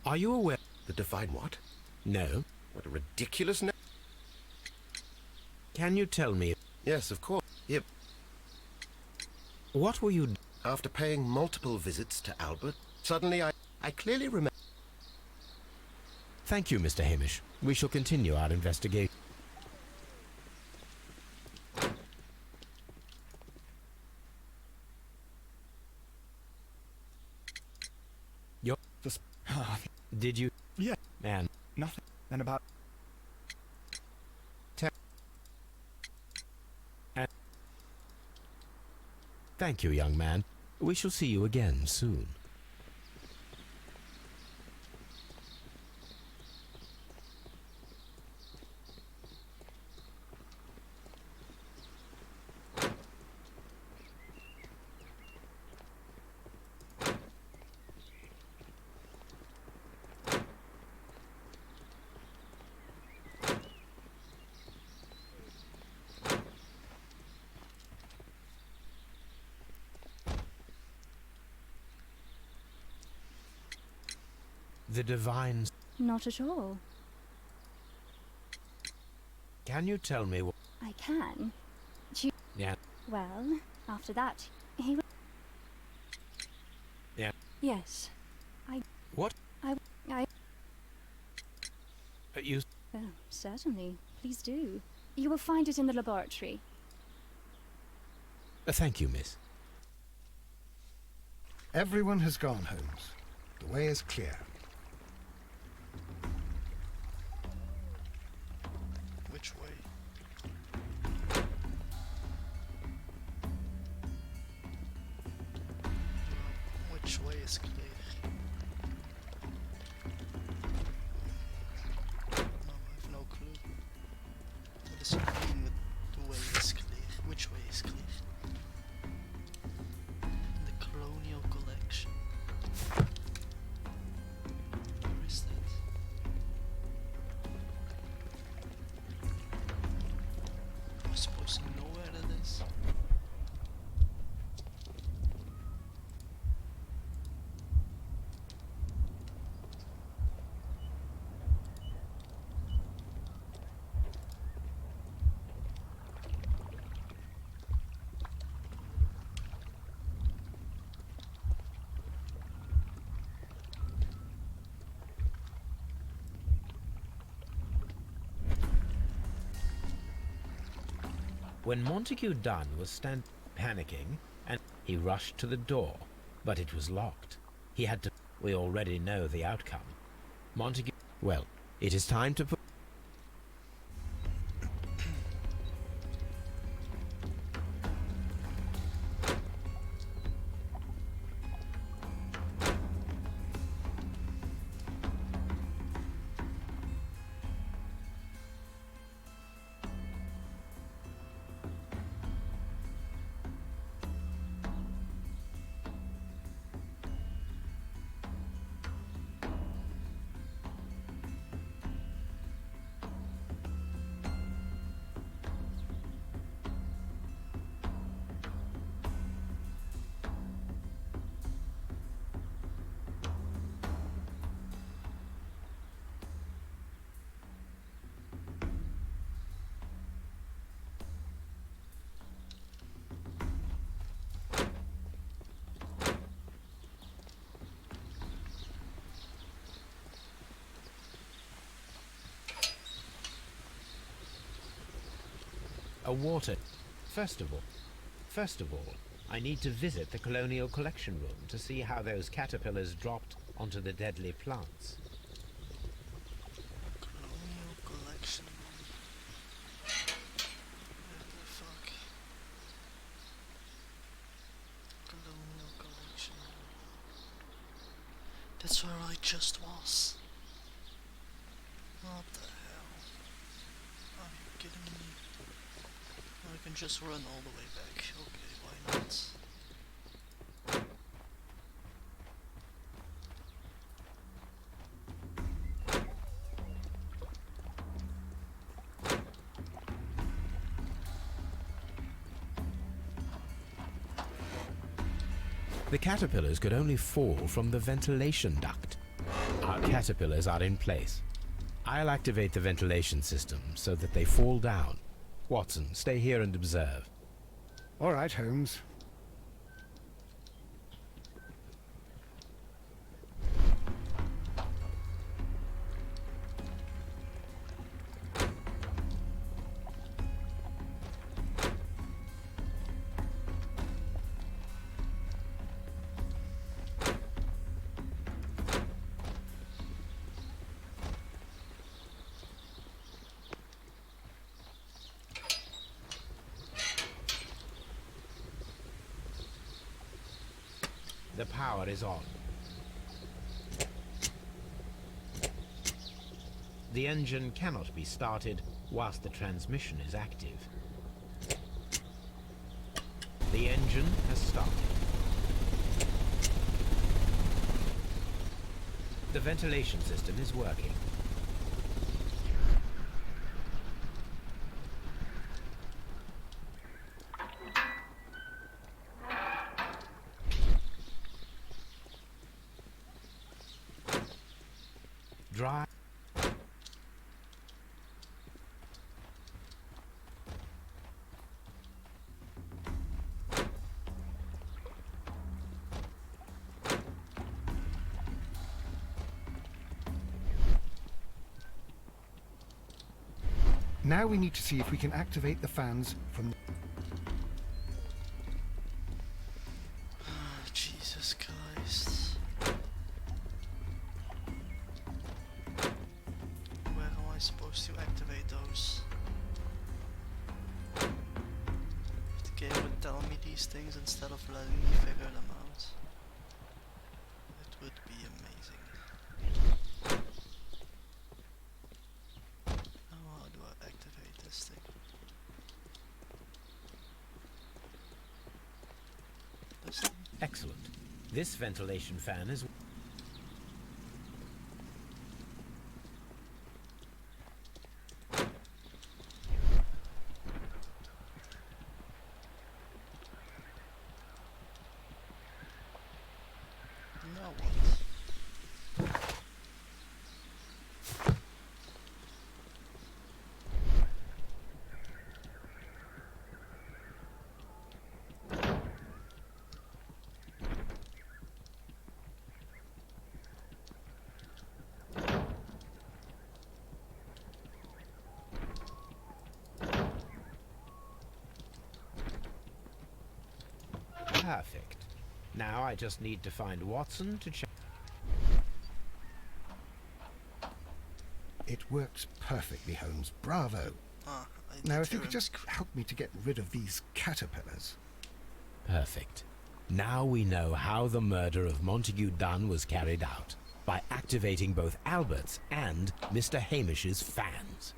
Are you aware? The divine what? No. What a ridiculous name. Can you tell me, Yes, of course. Yep. what were you... After paying multiple visits to Albert, suddenly I clearly remember... Thank you, Mr. Hamish. We shall continue our investigation. Your... Just... Did you... Yeah, Man, nothing. And about... Thank you, young man. We shall see you again soon. The divine... Not at all. Can you tell me what... I can. Yeah. Well, after that, he... Yeah. Yes. What? You... Oh, certainly. Please do. You will find it in the laboratory. Thank you, miss. Everyone has gone, Holmes. The way is clear. Which way? Which way is clear? No, I have no clue. What does it mean with the way is clear? Which way is clear? The colonial collection. Where is that? Am I supposed to know where that is? When Montague Dunn was panicking, and he rushed to the door, but it was locked. He had to... We already know the outcome. Montague... Well, it is time to put... A water... First of all, I need to visit the Colonial Collection Room to see how those caterpillars dropped onto the deadly plants. Colonial collection. What the fuck? Colonial collection. That's where I just was. What the hell? Are you kidding me? I can just run all the way back. Okay, why not? The caterpillars could only fall from the ventilation duct. Our caterpillars are in place. I'll activate the ventilation system so that they fall down. Watson, stay here and observe. All right, Holmes. The power is on. The engine cannot be started whilst the transmission is active. The engine has started. The ventilation system is working. Dry. Now we need to see if we can activate the fans from... Jesus Christ. Where am I supposed to activate those? The game would tell me these things instead of letting me figure them out. It would be amazing. Now how do I activate this thing? This thing? Excellent. This ventilation fan is... Now what? Perfect. Now I just need to find Watson to check. It works perfectly, Holmes. Bravo. Ah, Now, if you could just help me to get rid of these caterpillars. Perfect. Now we know how the murder of Montague Dunn was carried out, by activating both Albert's and Mr. Hamish's fans.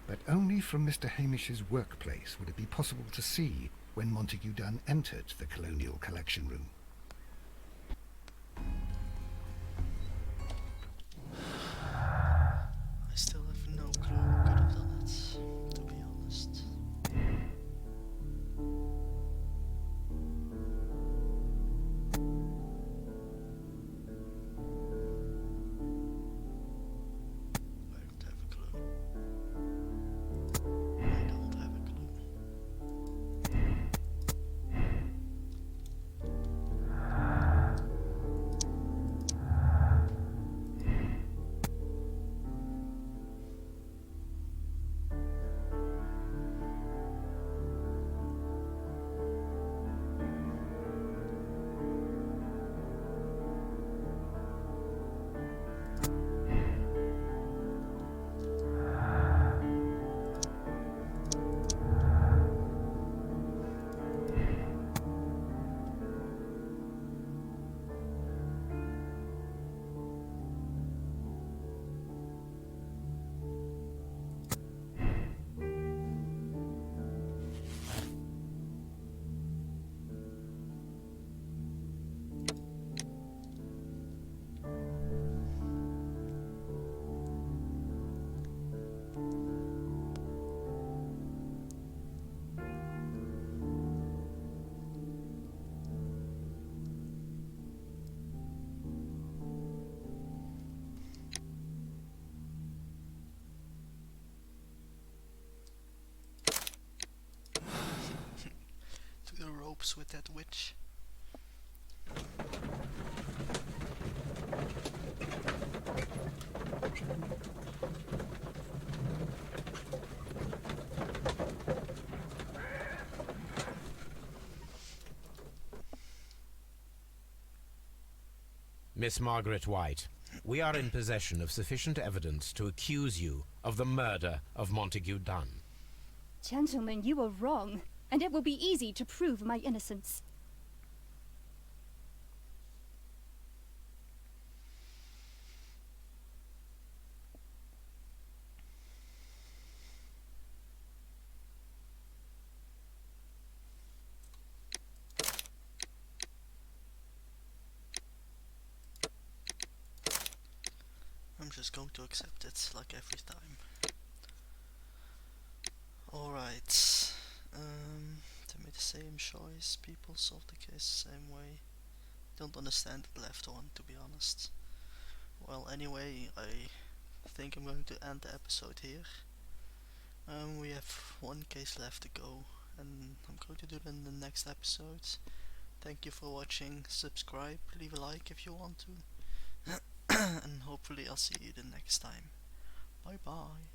But only from Mr. Hamish's workplace would it be possible to see when Montague Dunn entered the Colonial Collection Room. I still have no clue who could have done it, to be honest. I don't have a clue. I don't have a clue. To the ropes with that witch. Miss Margaret White, we are in possession of sufficient evidence to accuse you of the murder of Montague Dunn. Gentlemen, you are wrong, and it will be easy to prove my innocence. just going to accept it like every time. Alright, they made the same choice, people solved the case the same way. Don't understand the left one, to be honest. Well, anyway, I think I'm going to end the episode here. We have one case left to go, and I'm going to do it in the next episode. Thank you for watching, subscribe, leave a like if you want to, and hopefully I'll see you the next time. Bye bye.